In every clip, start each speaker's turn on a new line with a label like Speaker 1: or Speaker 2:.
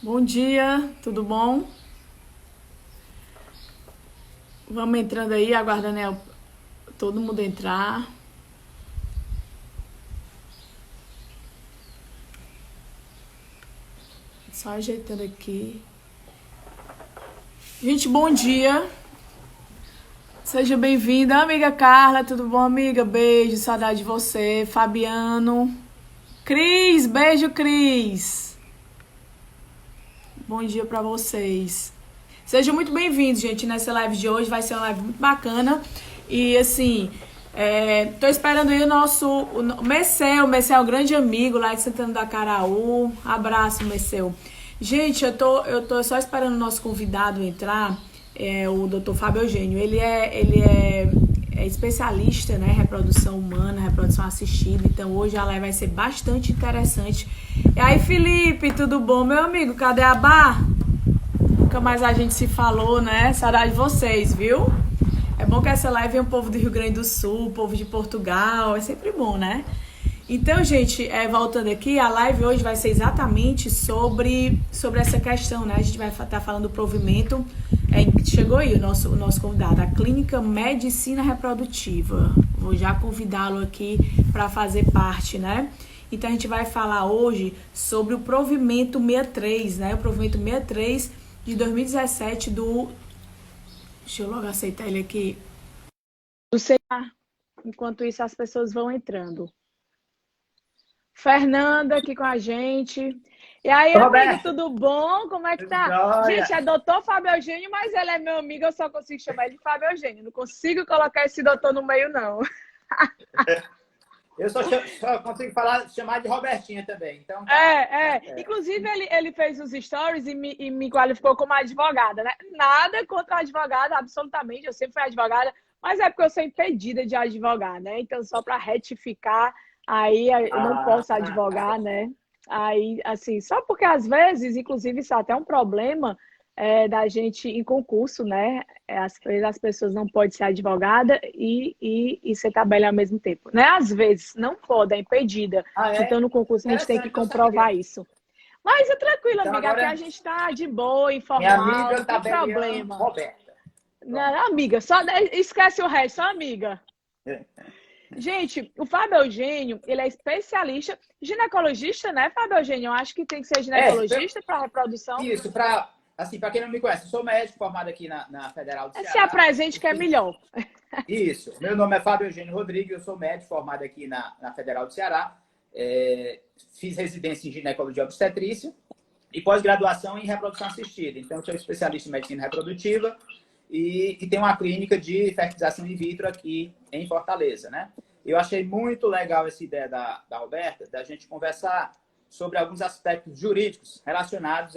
Speaker 1: Bom dia, tudo bom? Vamos entrando aí, aguardando todo mundo entrar. Só ajeitando aqui. Gente, bom dia. Seja bem-vinda, amiga Carla, tudo bom, amiga? Beijo, saudade de você. Fabiano. Cris, beijo, Cris. Bom dia pra vocês. Sejam muito bem-vindos, gente, nessa live de hoje. Vai ser uma live muito bacana. E, assim, tô esperando aí o Messel. O Messel é um grande amigo lá de Santana do Acaraú. Abraço, Messel. Gente, eu tô só esperando o nosso convidado entrar, o Dr. Fábio Eugênio. Ele é especialista, né, em reprodução humana, reprodução assistida. Então, hoje a live vai ser bastante interessante. E aí, Felipe, tudo bom? Meu amigo, cadê a Bar? Nunca mais a gente se falou, né? Saudade de vocês, viu? É bom que essa live é um povo do Rio Grande do Sul, povo de Portugal, é sempre bom, né? Então, gente, voltando aqui, a live hoje vai ser exatamente sobre essa questão, né? A gente vai estar falando do provimento. Chegou aí o nosso convidado, a Clínica Medicina Reprodutiva. Vou já convidá-lo aqui para fazer parte, né? Então, a gente vai falar hoje sobre o provimento 63, né? O provimento 63 de 2017 do... Deixa eu logo aceitar ele aqui. Do CA. Enquanto isso, as pessoas vão entrando. Fernanda aqui com a gente. E aí, amigo,
Speaker 2: Roberto,
Speaker 1: tudo bom? Como é que
Speaker 2: tudo
Speaker 1: tá?
Speaker 2: jóia?
Speaker 1: Gente, é doutor Fábio Eugênio, mas ele é meu amigo, eu só consigo chamar ele de Fábio Eugênio. Não consigo colocar esse doutor no meio, não.
Speaker 2: Eu só consigo chamar de Robertinha também, então tá
Speaker 1: É.
Speaker 2: certo.
Speaker 1: Inclusive, ele fez os stories e me qualificou como advogada, né? Nada contra a advogada, absolutamente. Eu sempre fui advogada, mas é porque eu sou impedida de advogar, né? Então, só para retificar, aí eu não
Speaker 2: Ah,
Speaker 1: posso advogar, né? Aí, assim, só porque às vezes, inclusive, isso é até um problema da gente em concurso, né? Às vezes as pessoas não podem ser advogada e ser tabela ao mesmo tempo, né? Às vezes não pode, é impedida.
Speaker 2: é?
Speaker 1: Então, no concurso, a gente tem que
Speaker 2: Interessante, não sabia.
Speaker 1: comprovar isso. Mas é tranquilo,
Speaker 2: Então
Speaker 1: amiga. Aqui a
Speaker 2: agora,
Speaker 1: gente está de boa,
Speaker 2: minha
Speaker 1: informal,
Speaker 2: amiga
Speaker 1: não tem
Speaker 2: tabelião
Speaker 1: problema.
Speaker 2: Roberta. Pronto.
Speaker 1: Não, amiga, só esquece o resto, só amiga. Gente, o Fábio Eugênio, ele é especialista, ginecologista, né, Fábio Eugênio? Eu acho que tem que ser
Speaker 2: É,
Speaker 1: ginecologista para reprodução.
Speaker 2: isso, para assim, para quem não me conhece, eu sou médico formado aqui na Federal do
Speaker 1: Se
Speaker 2: Ceará.
Speaker 1: apresente que é melhor.
Speaker 2: Isso, meu nome é Fábio Eugênio Rodrigues, eu sou médico formado aqui na Federal do Ceará. Fiz residência em ginecologia e obstetrícia e pós-graduação em reprodução assistida. Então, sou especialista em medicina reprodutiva e tenho uma clínica de fertilização in vitro aqui em Fortaleza, né? Eu achei muito legal essa ideia da Roberta, da gente conversar sobre alguns aspectos jurídicos relacionados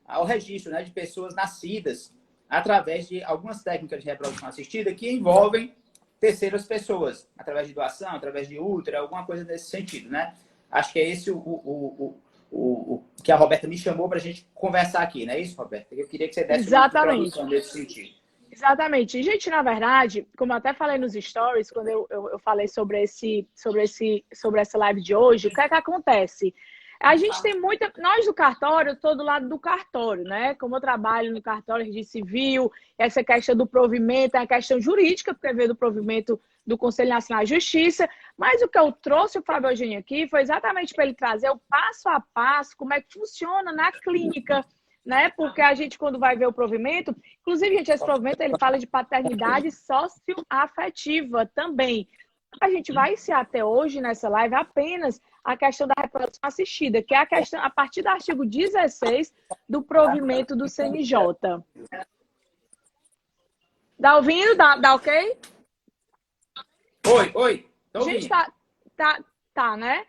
Speaker 2: ao registro, né, de pessoas nascidas através de algumas técnicas de reprodução assistida que envolvem terceiras pessoas, através de doação, através de útero, alguma coisa nesse sentido, né? Acho que é esse o que a Roberta me chamou para a gente conversar aqui, não é isso, Roberta? Eu queria que você desse uma
Speaker 1: Exatamente.
Speaker 2: introdução nesse sentido.
Speaker 1: Exatamente. Gente, na verdade, como eu até falei nos stories, quando eu falei sobre essa live de hoje, o que é que acontece? A gente tem muita. Nós do cartório, eu estou do lado do cartório, né? Como eu trabalho no cartório de civil, essa questão do provimento é a questão jurídica, porque veio do provimento do Conselho Nacional de Justiça. Mas o que eu trouxe o Fábio Eugênio aqui foi exatamente para ele trazer o passo a passo, como é que funciona na clínica, né? Porque a gente, quando vai ver o provimento, inclusive, gente, esse provimento ele fala de paternidade socioafetiva também. A gente vai se até hoje nessa live apenas a questão da reprodução assistida, que é a questão a partir do artigo 16 do provimento do CNJ. Tá ouvindo? Dá ok?
Speaker 2: Oi, tô
Speaker 1: Gente,
Speaker 2: ouvindo.
Speaker 1: tá, né?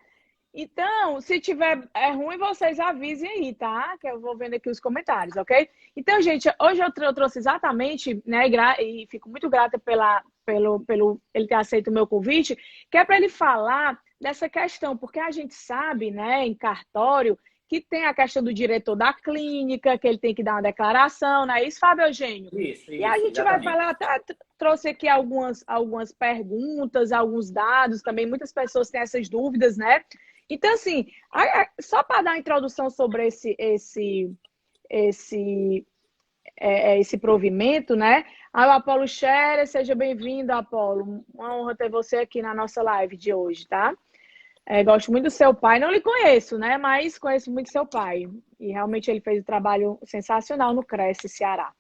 Speaker 1: Então, se tiver ruim, vocês avisem aí, tá? Que eu vou vendo aqui os comentários, ok? Então, gente, hoje eu trouxe exatamente, né? E fico muito grata pelo ele ter aceito o meu convite, que é para ele falar dessa questão, porque a gente sabe, né, em cartório, que tem a questão do diretor da clínica, que ele tem que dar uma declaração, não é isso, Fábio Eugênio? E a
Speaker 2: Isso,
Speaker 1: gente vai
Speaker 2: exatamente.
Speaker 1: falar, trouxe aqui algumas perguntas, alguns dados também, muitas pessoas têm essas dúvidas, né? Então, assim, só para dar uma introdução sobre esse, esse provimento, né? Aí o Apolo Scherer, seja bem-vindo, Apolo. Uma honra ter você aqui na nossa live de hoje, tá? Gosto muito do seu pai, não lhe conheço, né? Mas conheço muito seu pai. E realmente ele fez um trabalho sensacional no Cresce Ceará.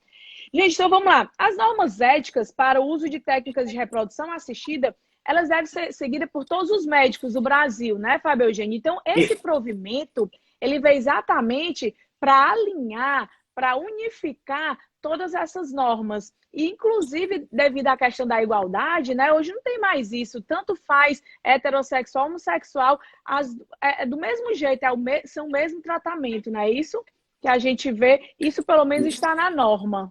Speaker 1: Gente, então vamos lá. As normas éticas para o uso de técnicas de reprodução assistida, elas devem ser seguidas por todos os médicos do Brasil, né, Fábio Eugênio? Então, esse provimento, ele veio exatamente para alinhar, para unificar todas essas normas. E, inclusive, devido à questão da igualdade, né, hoje não tem mais isso. Tanto faz heterossexual, homossexual, do mesmo jeito, são o mesmo tratamento, não é isso? Que a gente vê, isso pelo menos está na norma.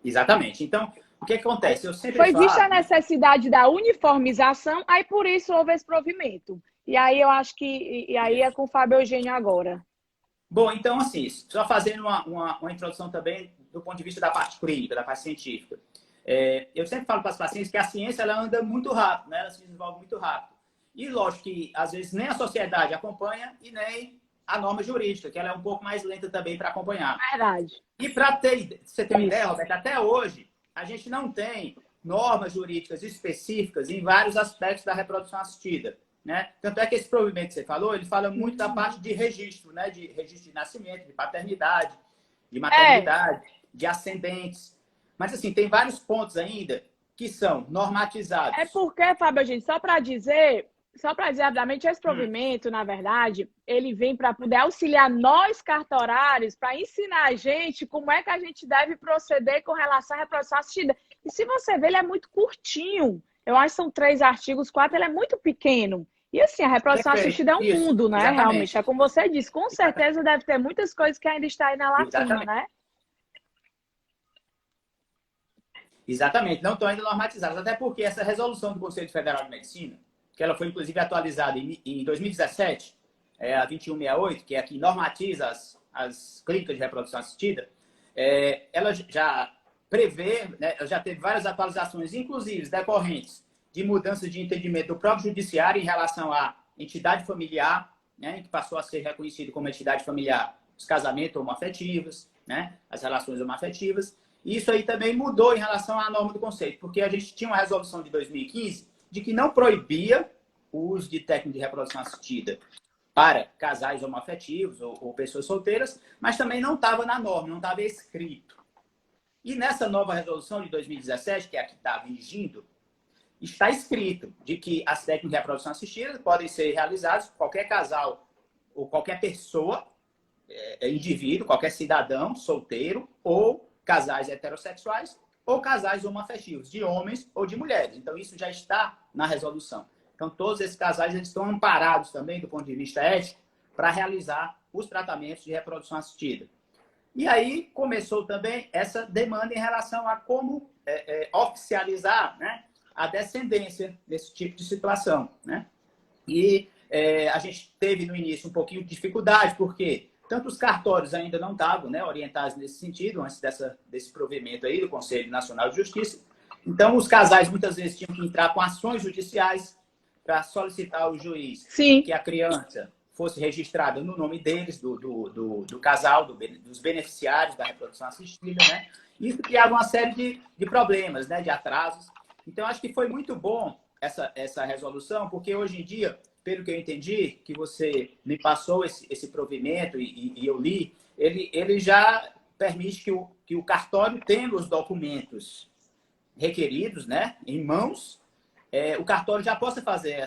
Speaker 2: Exatamente. Então, o que acontece? Eu sempre
Speaker 1: Foi vista a necessidade da uniformização, aí por isso houve esse provimento. E aí eu acho que aí é com o Fábio Eugênio agora.
Speaker 2: Bom, então, assim, só fazendo uma introdução também do ponto de vista da parte clínica, da parte científica. Eu sempre falo para as pacientes que a ciência ela anda muito rápido, né? Ela se desenvolve muito rápido. E lógico que, às vezes, nem a sociedade acompanha e nem a norma jurídica, que ela é um pouco mais lenta também para acompanhar.
Speaker 1: Verdade.
Speaker 2: E para você ter uma ideia, Roberto, até hoje, a gente não tem normas jurídicas específicas em vários aspectos da reprodução assistida. Né? Tanto é que esse provimento que você falou, ele fala muito da parte de registro, né? De registro de nascimento, de paternidade, de maternidade, de ascendentes. Mas, assim, tem vários pontos ainda que são normatizados.
Speaker 1: É porque, Fábio, gente, só para dizer rapidamente, esse provimento, na verdade, ele vem para poder auxiliar nós cartorários, para ensinar a gente como é que a gente deve proceder com relação à reprodução assistida. E se você ver, ele é muito curtinho. Eu acho que são 3 artigos, 4, ele é muito pequeno. E assim, a reprodução assistida é um mundo, né? Exatamente. Realmente, é como você disse, com certeza deve ter muitas coisas que ainda estão aí na lacuna, né?
Speaker 2: Exatamente, não estão ainda normatizadas. Até porque essa resolução do Conselho Federal de Medicina, que ela foi inclusive atualizada em 2017, a 2168, que é a que normatiza as clínicas de reprodução assistida, ela já prevê, né, já teve várias atualizações, inclusive decorrentes de mudanças de entendimento do próprio judiciário em relação à entidade familiar, né, que passou a ser reconhecido como entidade familiar os casamentos homoafetivos, né, as relações homoafetivas. E isso aí também mudou em relação à norma do conceito, porque a gente tinha uma resolução de 2015 de que não proibia o uso de técnica de reprodução assistida para casais homoafetivos ou pessoas solteiras, mas também não estava na norma, não estava escrito. E nessa nova resolução de 2017, que é a que está vigindo, está escrito de que as técnicas de reprodução assistida podem ser realizadas por qualquer casal ou qualquer pessoa, indivíduo, qualquer cidadão solteiro ou casais heterossexuais ou casais homoafetivos, de homens ou de mulheres. Então, isso já está na resolução. Então, todos esses casais eles estão amparados também, do ponto de vista ético, para realizar os tratamentos de reprodução assistida. E aí começou também essa demanda em relação a como oficializar, né, a descendência desse tipo de situação. Né? E a gente teve no início um pouquinho de dificuldade, porque tanto os cartórios ainda não estavam, né, orientados nesse sentido, antes desse provimento aí do Conselho Nacional de Justiça. Então, os casais muitas vezes tinham que entrar com ações judiciais para solicitar ao juiz que a criança fosse registrada no nome deles, do casal, dos beneficiários da reprodução assistida, né? Isso criava uma série de problemas, né, de atrasos. Então, acho que foi muito bom essa resolução, porque hoje em dia, pelo que eu entendi, que você me passou esse provimento e eu li, ele já permite que o cartório, tendo os documentos requeridos, né, em mãos, o cartório já possa fazer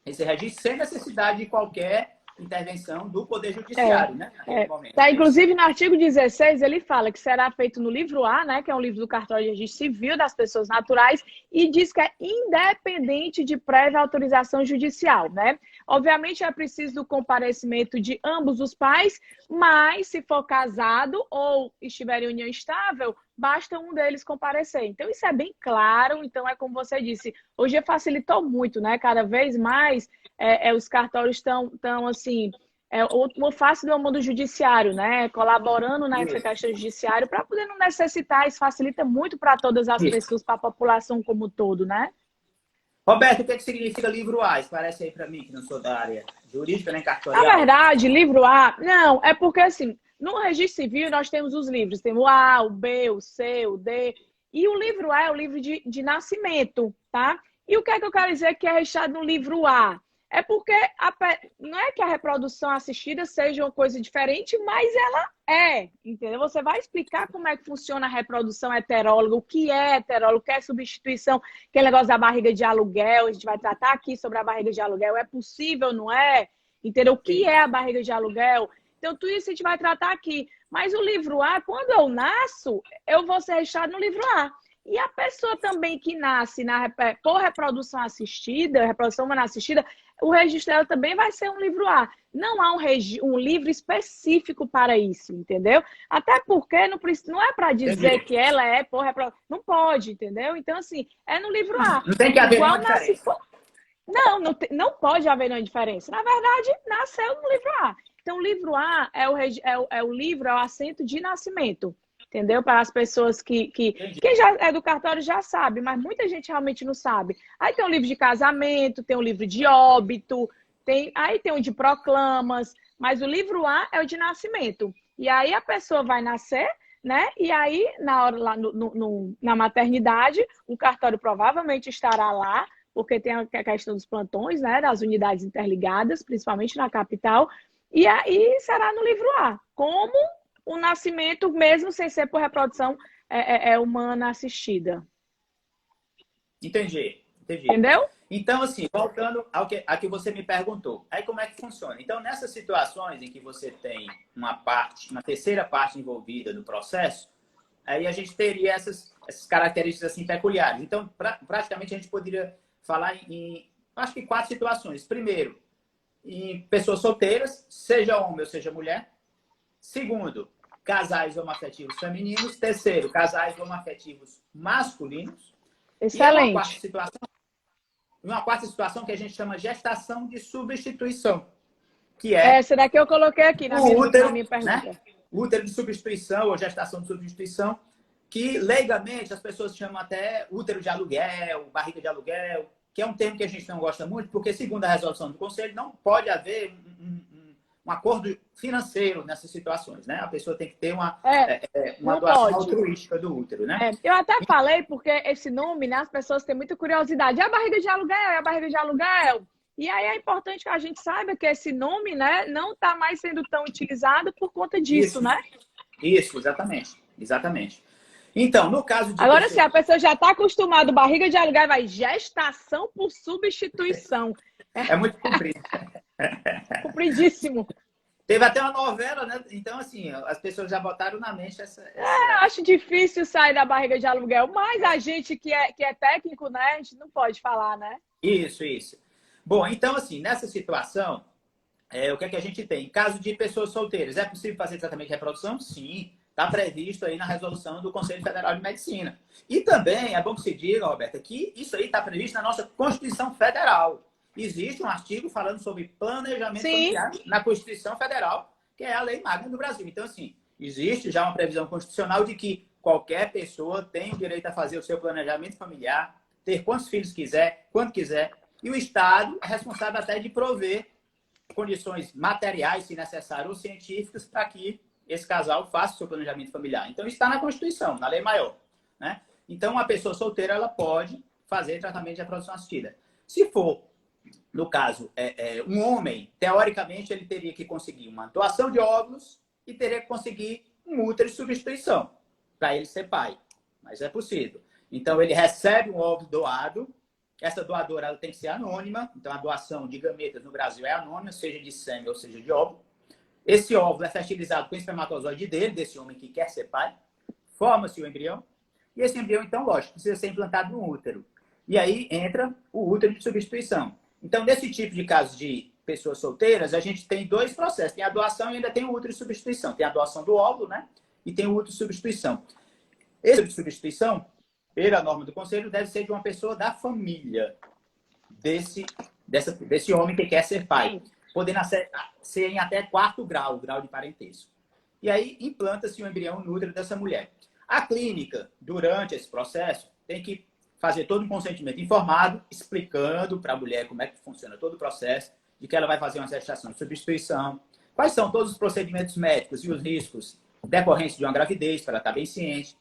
Speaker 2: esse registro sem necessidade de qualquer intervenção do Poder Judiciário, né?
Speaker 1: Tá, inclusive, no artigo 16, ele fala que será feito no livro A, né, que é um livro do cartório de registro civil das pessoas naturais, e diz que é independente de prévia autorização judicial, né? Obviamente, é preciso do comparecimento de ambos os pais, mas se for casado ou estiver em união estável, basta um deles comparecer. Então, isso é bem claro. Então, é como você disse, hoje facilitou muito, né? Cada vez mais os cartórios estão assim, o face do mundo judiciário, né? Colaborando nessa questão judiciária para poder não necessitar. Isso facilita muito para todas as pessoas, para a população como um todo, né?
Speaker 2: Roberto, o que significa livro A? Esclarece aí para mim, que não sou da área jurídica nem cartorial.
Speaker 1: Na verdade, livro A, não, é porque assim, No registro civil, nós temos os livros. Temos o A, o B, o C, o D. E o livro A é o livro de nascimento, tá? E o que é que eu quero dizer que é registrado no livro A? É porque não é que a reprodução assistida seja uma coisa diferente, mas ela é, entendeu? Você vai explicar como é que funciona a reprodução heteróloga, o que é heterólogo, o que é substituição, aquele negócio da barriga de aluguel, a gente vai tratar aqui sobre a barriga de aluguel, é possível, não é? Entendeu? O que é a barriga de aluguel? Então, tudo isso a gente vai tratar aqui. Mas o livro A, quando eu nasço, eu vou ser registrado no livro A. E a pessoa também que nasce por reprodução assistida, reprodução humana assistida, o registro dela também vai ser um livro A. Não há um livro específico para isso, entendeu? Até porque não é para dizer que ela é por reprodução. Não pode, entendeu? Então, assim, é no livro A.
Speaker 2: Não tem que haver nenhuma diferença.
Speaker 1: Não pode haver nenhuma diferença. Na verdade, nasceu no livro A. Então, o livro A é o livro, é o assento de nascimento. Entendeu? Para as pessoas quem já é do cartório já sabe, mas muita gente realmente não sabe. Aí tem um livro de casamento, tem um livro de óbito, aí tem um de proclamas, mas o livro A é o de nascimento. E aí a pessoa vai nascer, né? E aí, na hora lá na maternidade, o cartório provavelmente estará lá, porque tem a questão dos plantões, né? Das unidades interligadas, principalmente na capital, e aí será no livro A. Como o nascimento, mesmo sem ser por reprodução humana assistida.
Speaker 2: Entendi.
Speaker 1: Entendeu?
Speaker 2: Então, assim, voltando ao que você me perguntou. Aí como é que funciona? Então, nessas situações em que você tem uma terceira parte envolvida no processo, aí a gente teria essas características assim peculiares. Então, praticamente a gente poderia falar acho que 4 situações. Primeiro, em pessoas solteiras, seja homem ou seja mulher. Segundo, casais homoafetivos femininos. Terceiro, casais homoafetivos masculinos.
Speaker 1: Excelente.
Speaker 2: E uma quarta situação que a gente chama gestação de substituição, que
Speaker 1: essa daqui eu coloquei aqui na minha pergunta.
Speaker 2: Né? Útero de substituição ou gestação de substituição, que leigamente as pessoas chamam até útero de aluguel, barriga de aluguel, que é um termo que a gente não gosta muito, porque segundo a resolução do Conselho, não pode haver um acordo financeiro nessas situações, né? A pessoa tem que ter uma doação altruística do útero, né?
Speaker 1: Eu até falei, porque esse nome, né, as pessoas têm muita curiosidade. É a barriga de aluguel, é a barriga de aluguel. E aí é importante que a gente saiba que esse nome, né, não está mais sendo tão utilizado por conta disso, né?
Speaker 2: Isso, exatamente. Então, no caso de...
Speaker 1: Agora, se a pessoa já está acostumada, barriga de aluguel, vai gestação por substituição.
Speaker 2: É muito comprido.
Speaker 1: Compridíssimo.
Speaker 2: Teve até uma novela, né? Então, assim, as pessoas já botaram na mente essa...
Speaker 1: acho difícil sair da barriga de aluguel, mas a gente que é técnico, né? A gente não pode falar, né?
Speaker 2: Isso. Bom, então, assim, nessa situação, o que é que a gente tem? Em caso de pessoas solteiras, é possível fazer tratamento de reprodução? Sim. Está previsto aí na resolução do Conselho Federal de Medicina. E também, é bom que se diga, Roberta, que isso aí está previsto na nossa Constituição Federal. Existe um artigo falando sobre planejamento familiar na Constituição Federal, que é a lei magna do Brasil. Então, assim, existe já uma previsão constitucional de que qualquer pessoa tem o direito a fazer o seu planejamento familiar, ter quantos filhos quiser, quanto quiser, e o Estado é responsável até de prover condições materiais, se necessário, ou científicas, para que esse casal faça o seu planejamento familiar. Então, está na Constituição, na lei maior, né? Então, uma pessoa solteira, ela pode fazer tratamento de reprodução assistida. Se for, no caso, um homem, teoricamente, ele teria que conseguir uma doação de óvulos e teria que conseguir um útero de substituição para ele ser pai. Mas é possível. Então, ele recebe um óvulo doado. Essa doadora ela tem que ser anônima. Então, a doação de gametas no Brasil é anônima, seja de sêmen ou seja de óvulo. Esse óvulo é fertilizado com o espermatozoide desse homem que quer ser pai. Forma-se o embrião. E esse embrião, então, lógico, precisa ser implantado no útero. E aí entra o útero de substituição. Então, nesse tipo de caso de pessoas solteiras, a gente tem 2 processos. Tem a doação e ainda tem o útero de substituição. Tem a doação do óvulo, né? E tem o útero de substituição. Esse útero de substituição, pela norma do Conselho, deve ser de uma pessoa da família desse homem que quer ser pai. Podendo ser em até 4º grau, o grau de parentesco. E aí, implanta-se o embrião no útero dessa mulher. A clínica, durante esse processo, tem que fazer todo um consentimento informado, explicando para a mulher como é que funciona todo o processo, de que ela vai fazer uma gestação de substituição, quais são todos os procedimentos médicos e os riscos decorrentes de uma gravidez, para ela estar bem ciente.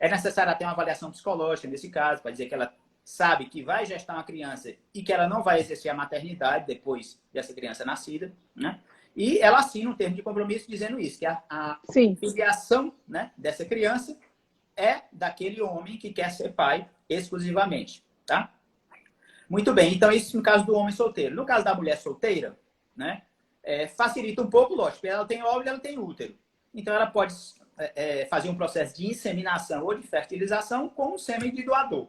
Speaker 2: É necessário ter uma avaliação psicológica nesse caso, para dizer que ela sabe que vai gestar uma criança e que ela não vai exercer a maternidade depois dessa criança nascida, né? E ela assina um termo de compromisso dizendo isso, que a filiação, né, dessa criança é daquele homem que quer ser pai exclusivamente, tá? Muito bem, então isso no caso do homem solteiro. No caso da mulher solteira, né, facilita um pouco, lógico, ela tem óvulo e ela tem útero. Então ela pode fazer um processo de inseminação ou de fertilização com o sêmen de doador.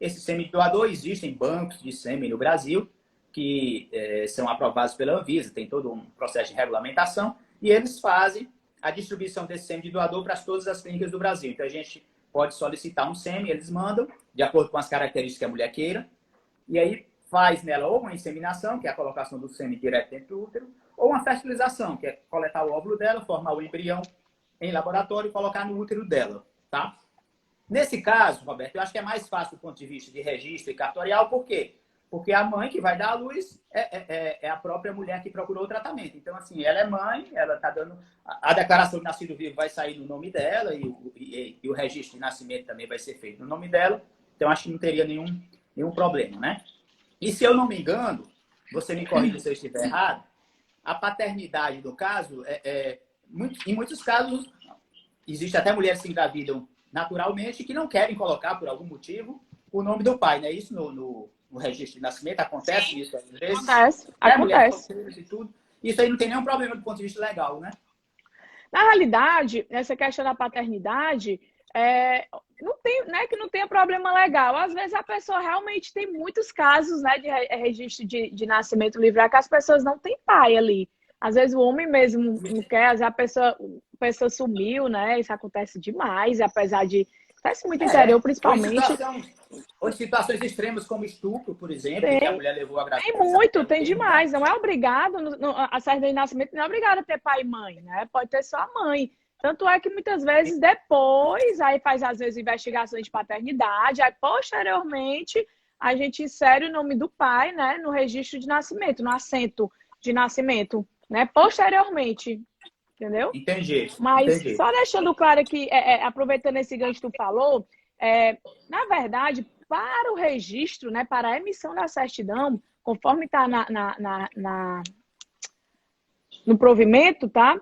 Speaker 2: Esse sêmen de doador, existem bancos de sêmen no Brasil que são aprovados pela Anvisa, tem todo um processo de regulamentação, e eles fazem a distribuição desse sêmen de doador para todas as clínicas do Brasil. Então a gente pode solicitar um sêmen, eles mandam, de acordo com as características que a mulher queira, e aí faz nela ou uma inseminação, que é a colocação do sêmen direto dentro do útero, ou uma fertilização, que é coletar o óvulo dela, formar o embrião em laboratório e colocar no útero dela, tá? Nesse caso, Roberto, eu acho que é mais fácil do ponto de vista de registro e cartorial, por quê? Porque a mãe que vai dar à luz é a própria mulher que procurou o tratamento. Então, assim, ela é mãe, ela está dando... A declaração de nascido vivo vai sair no nome dela e o registro de nascimento também vai ser feito no nome dela. Então, acho que não teria nenhum problema, né? E se eu não me engano, você me corrija se eu estiver errado, a paternidade do caso, em muitos casos, existe até mulheres que engravidam naturalmente que não querem colocar, por algum motivo, o nome do pai, né? Isso no registro de nascimento acontece. Sim, isso às vezes.
Speaker 1: Acontece.
Speaker 2: E tudo. Isso aí não tem nenhum problema do ponto de vista legal, né?
Speaker 1: Na realidade, essa questão da paternidade, não tenha problema legal. Às vezes a pessoa realmente tem muitos casos, né, de registro de nascimento livre, que as pessoas não têm pai ali. Às vezes o homem mesmo não quer, às vezes a pessoa sumiu, né? Isso acontece demais, apesar de... Acontece muito interior, principalmente.
Speaker 2: Ou em situações extremas como estupro, por exemplo, que a mulher levou a gravidez.
Speaker 1: Tem muito, tem demais. Não é obrigado, a certidão de nascimento não é obrigada a ter pai e mãe, né? Pode ter só a mãe. Tanto é que muitas vezes depois, aí faz às vezes investigações de paternidade, aí posteriormente a gente insere o nome do pai, né, no registro de nascimento, no assento de nascimento, né, posteriormente, entendeu?
Speaker 2: Entendi.
Speaker 1: Mas
Speaker 2: entendi.
Speaker 1: só deixando claro aqui, aproveitando esse gancho que tu falou, na verdade, para o registro, né, para a emissão da certidão, conforme está no provimento, tá?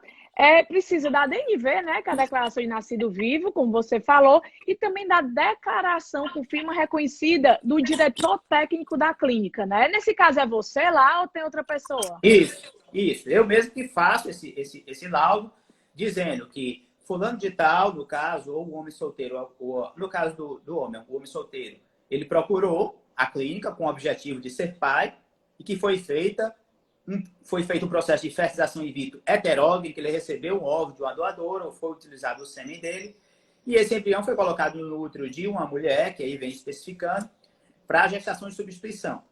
Speaker 1: Precisa da DNV, né, que é a declaração de nascido vivo, como você falou, e também da declaração com firma reconhecida do diretor técnico da clínica, né? Nesse caso é você lá ou tem outra pessoa?
Speaker 2: Isso. Eu mesmo que faço esse laudo, dizendo que fulano de tal, no caso, ou o homem solteiro, ou, no caso do homem, o homem solteiro, ele procurou a clínica com o objetivo de ser pai e que foi feito um processo de fertilização in vitro heterógeno, que ele recebeu um óvulo de uma doadora, ou foi utilizado o sêmen dele, e esse embrião foi colocado no útero de uma mulher, que aí vem especificando, para gestação de substituição.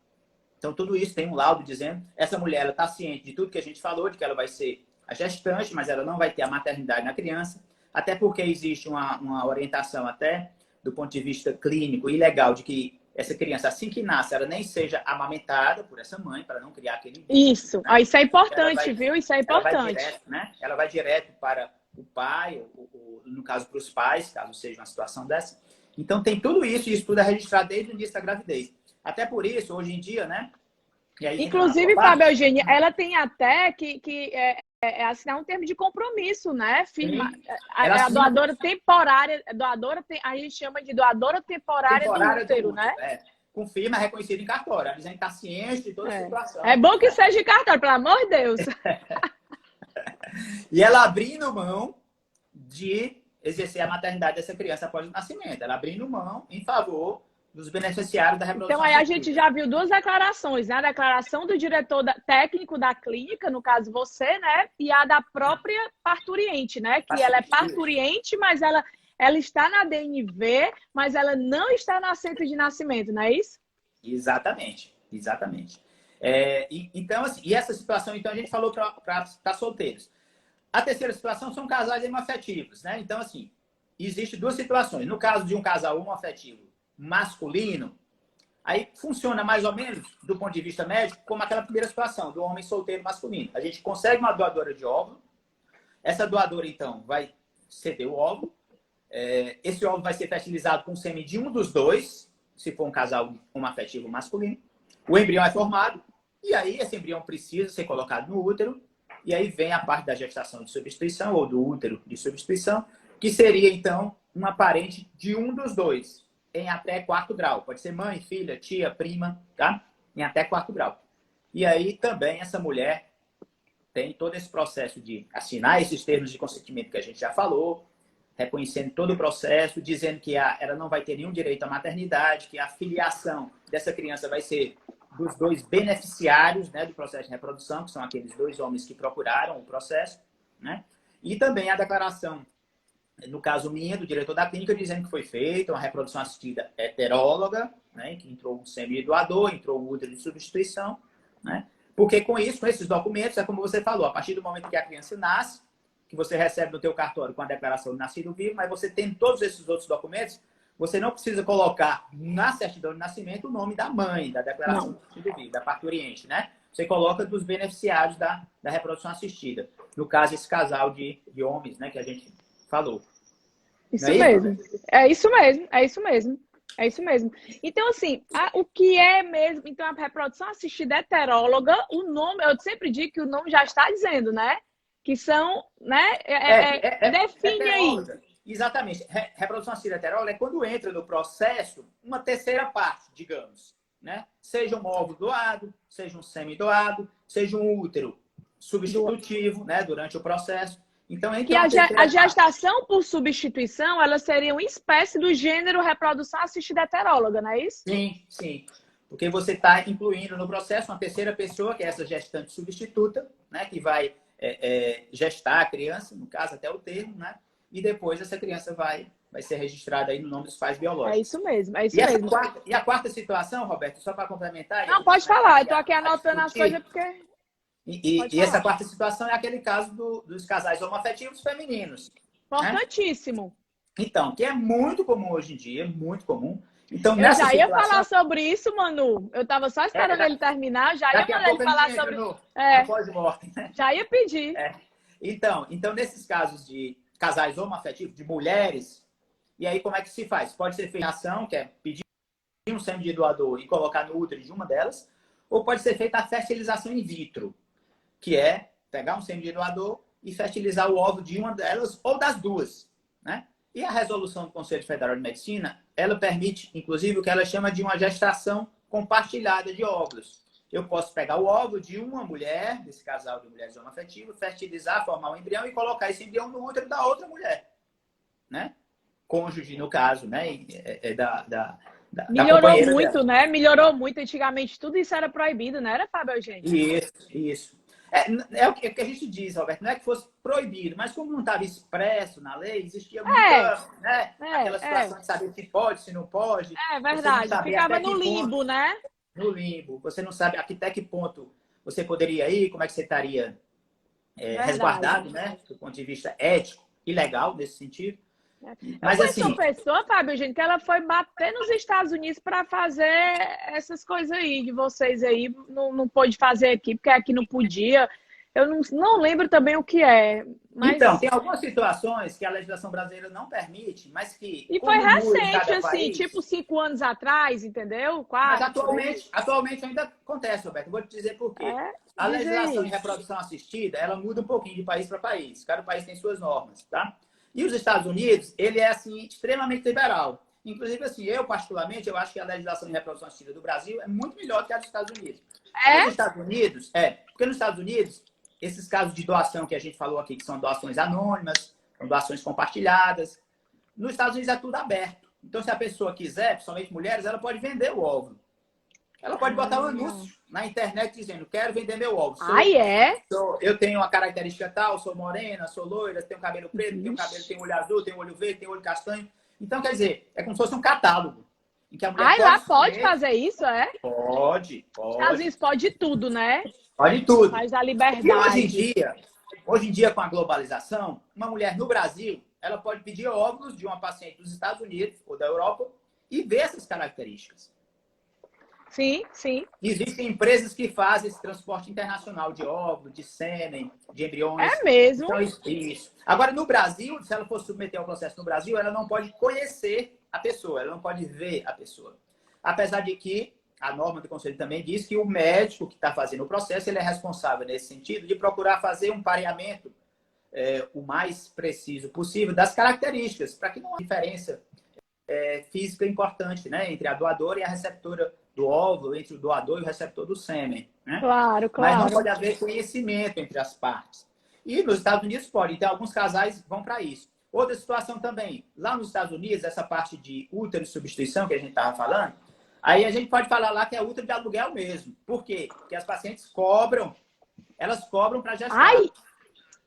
Speaker 2: Então, tudo isso tem um laudo dizendo, essa mulher está ciente de tudo que a gente falou, de que ela vai ser a gestante, mas ela não vai ter a maternidade na criança, até porque existe uma orientação até do ponto de vista clínico e legal de que essa criança, assim que nasce, ela nem seja amamentada por essa mãe, para não criar aquele...
Speaker 1: Isso, né? Isso é importante, viu? Isso é importante.
Speaker 2: Ela vai direto para o pai, ou, no caso, para os pais, caso seja uma situação dessa. Então, tem tudo isso, e isso tudo é registrado desde o início da gravidez. Até por isso, hoje em dia, né? E aí,
Speaker 1: inclusive, Fábio Eugênia, ela tem até que assinar um termo de compromisso, né? Firma, a doadora temporária, a gente chama de doadora temporária do útero, né?
Speaker 2: Com firma reconhecida em cartório, dizendo que está ciente de toda a situação.
Speaker 1: É bom que seja em cartório, pelo amor de Deus.
Speaker 2: E ela abrindo mão de exercer a maternidade dessa criança após o nascimento. Ela abrindo mão em favor dos beneficiários da reprodução.
Speaker 1: Então, aí a gente já viu duas declarações, né? A declaração do diretor técnico da clínica, no caso você, né? E a da própria parturiente, né? Que ela é parturiente, mas ela está na DNV, mas ela não está no assento de nascimento, não é isso?
Speaker 2: Exatamente. Então, assim, e essa situação, então, a gente falou para solteiros. A terceira situação são casais homoafetivos, né? Então, assim, existe duas situações. No caso de um casal homoafetivo masculino, Aí funciona mais ou menos, do ponto de vista médico, como aquela primeira situação do homem solteiro masculino. A gente consegue uma doadora de óvulo, essa doadora, então, vai ceder o óvulo, esse óvulo vai ser fertilizado com o sêmen de um dos dois, se for um casal homoafetivo masculino. O embrião é formado, e aí esse embrião precisa ser colocado no útero, e aí vem a parte da gestação de substituição, ou do útero de substituição, que seria, então, uma parente de um dos dois, em até 4º grau. Pode ser mãe, filha, tia, prima, tá? Em até 4º grau. E aí também essa mulher tem todo esse processo de assinar esses termos de consentimento que a gente já falou, reconhecendo todo o processo, dizendo que ela não vai ter nenhum direito à maternidade, que a filiação dessa criança vai ser dos dois beneficiários, né, do processo de reprodução, que são aqueles 2 homens que procuraram o processo, né? E também a declaração, no caso minha, do diretor da clínica, dizendo que foi feita uma reprodução assistida heteróloga, né, que entrou o sêmen doador, entrou o útero de substituição, né? Porque com isso, com esses documentos, é como você falou, a partir do momento que a criança nasce, que você recebe no teu cartório com a declaração de nascido vivo, mas você tem todos esses outros documentos, você não precisa colocar na certidão de nascimento o nome da mãe, da declaração de nascido vivo, da parturiente, né? Você coloca dos beneficiários da reprodução assistida. No caso, esse casal de homens, né, que a gente falou.
Speaker 3: Isso mesmo. É isso mesmo. É isso mesmo. É isso mesmo. Então, assim, o que é mesmo? Então, a reprodução assistida heteróloga, o nome, eu sempre digo que o nome já está dizendo, né? Que são, né? Define aí.
Speaker 2: Exatamente. Reprodução assistida heteróloga é quando entra no processo uma terceira parte, digamos, né? Seja um óvulo doado, seja um sêmen doado, seja um útero substitutivo, né? Durante o processo. Então,
Speaker 3: que a gestação por substituição, ela seria uma espécie do gênero reprodução assistida heteróloga, não é isso?
Speaker 2: Sim, sim. Porque você está incluindo no processo uma terceira pessoa, que é essa gestante substituta, né? Que vai gestar a criança, no caso até o termo, né? E depois essa criança vai ser registrada aí no nome dos pais biológicos.
Speaker 3: É isso mesmo, é isso mesmo.
Speaker 2: E a quarta situação, Roberto, só para complementar...
Speaker 3: Não, pode falar, eu estou aqui anotando as coisas porque...
Speaker 2: E essa quarta situação é aquele caso dos casais homoafetivos femininos.
Speaker 3: Importantíssimo.
Speaker 2: Né? Então, que é muito comum hoje em dia, muito comum. Então,
Speaker 3: eu já ia falar sobre isso, Manu. Eu estava só esperando ele terminar, já ia mandar ele falar sobre...
Speaker 2: No pós-mortem, né?
Speaker 3: Já ia pedir.
Speaker 2: Então, nesses casos de casais homoafetivos, de mulheres, e aí como é que se faz? Pode ser feita ação, que é pedir um sêmen de doador e colocar no útero de uma delas, ou pode ser feita a fertilização in vitro, que é pegar um sêmen de doador e fertilizar o óvulo de uma delas ou das duas, né? E a resolução do Conselho Federal de Medicina, ela permite, inclusive, o que ela chama de uma gestação compartilhada de óvulos. Eu posso pegar o óvulo de uma mulher, desse casal de mulheres homoafetivas, fertilizar, formar um embrião e colocar esse embrião no útero da outra mulher, né? Cônjuge, no caso, né?
Speaker 3: Melhorou muito, dela. Né? Melhorou muito. Antigamente tudo isso era proibido, não era, Fábio Eugênio?
Speaker 2: Isso. É o que a gente diz, Roberto, não é que fosse proibido, mas como não estava expresso na lei, existia muita, né? Aquela situação de saber se pode, se não pode.
Speaker 3: É verdade, ficava no limbo, né?
Speaker 2: No limbo. Você não sabe até que ponto você poderia ir, como é que você estaria resguardado, né? Do ponto de vista ético e legal, nesse sentido.
Speaker 3: Mas assim, uma pessoa, Fábio, gente, que ela foi bater nos Estados Unidos para fazer essas coisas aí de vocês aí, não pôde fazer aqui, porque aqui não podia. Eu não lembro também o que é. Mas...
Speaker 2: Então, tem algumas situações que a legislação brasileira não permite, mas que...
Speaker 3: E foi recente, assim, tipo 5 anos atrás, entendeu? 4.
Speaker 2: Mas atualmente ainda acontece, Roberto. Vou te dizer por quê. A legislação de reprodução assistida, ela muda um pouquinho de país para país. Cada país tem suas normas, tá? E os Estados Unidos, ele é, assim, extremamente liberal. Inclusive, assim, eu, particularmente, eu acho que a legislação de reprodução assistida do Brasil é muito melhor que a dos Estados Unidos. Nos Estados Unidos, porque nos Estados Unidos, esses casos de doação que a gente falou aqui, que são doações anônimas, são doações compartilhadas, nos Estados Unidos é tudo aberto. Então, se a pessoa quiser, principalmente mulheres, ela pode vender o óvulo. Ela pode botar um anúncio na internet dizendo, quero vender meu óvulo. Eu tenho uma característica tal, sou morena, sou loira, tenho cabelo preto, tenho olho azul, tenho olho verde, tenho olho castanho. Então, quer dizer, é como se fosse um catálogo. Em que a mulher
Speaker 3: pode fazer isso, é?
Speaker 2: Pode.
Speaker 3: Às vezes pode tudo, né?
Speaker 2: Pode tudo.
Speaker 3: Faz a liberdade.
Speaker 2: E hoje em dia, com a globalização, uma mulher no Brasil, ela pode pedir óvulos de uma paciente dos Estados Unidos ou da Europa e ver essas características.
Speaker 3: Sim, sim.
Speaker 2: Existem empresas que fazem esse transporte internacional de óvulos, de sêmen, de embriões.
Speaker 3: É mesmo?
Speaker 2: Então, isso. Agora, no Brasil, se ela for submeter ao processo no Brasil, ela não pode conhecer a pessoa, ela não pode ver a pessoa. Apesar de que a norma do Conselho também diz que o médico que está fazendo o processo, ele é responsável nesse sentido de procurar fazer um pareamento o mais preciso possível das características, para que não haja diferença física importante, né, entre a doadora e a receptora do óvulo, entre o doador e o receptor do sêmen, né?
Speaker 3: Claro,
Speaker 2: Mas não
Speaker 3: claro.
Speaker 2: pode haver conhecimento entre as partes. E nos Estados Unidos pode, então alguns casais vão para isso. Outra situação também, lá nos Estados Unidos, essa parte de útero de substituição que a gente estava falando, aí a gente pode falar lá que é útero de aluguel mesmo. Por quê? Porque as pacientes cobram, elas cobram para gestar.
Speaker 3: Ai!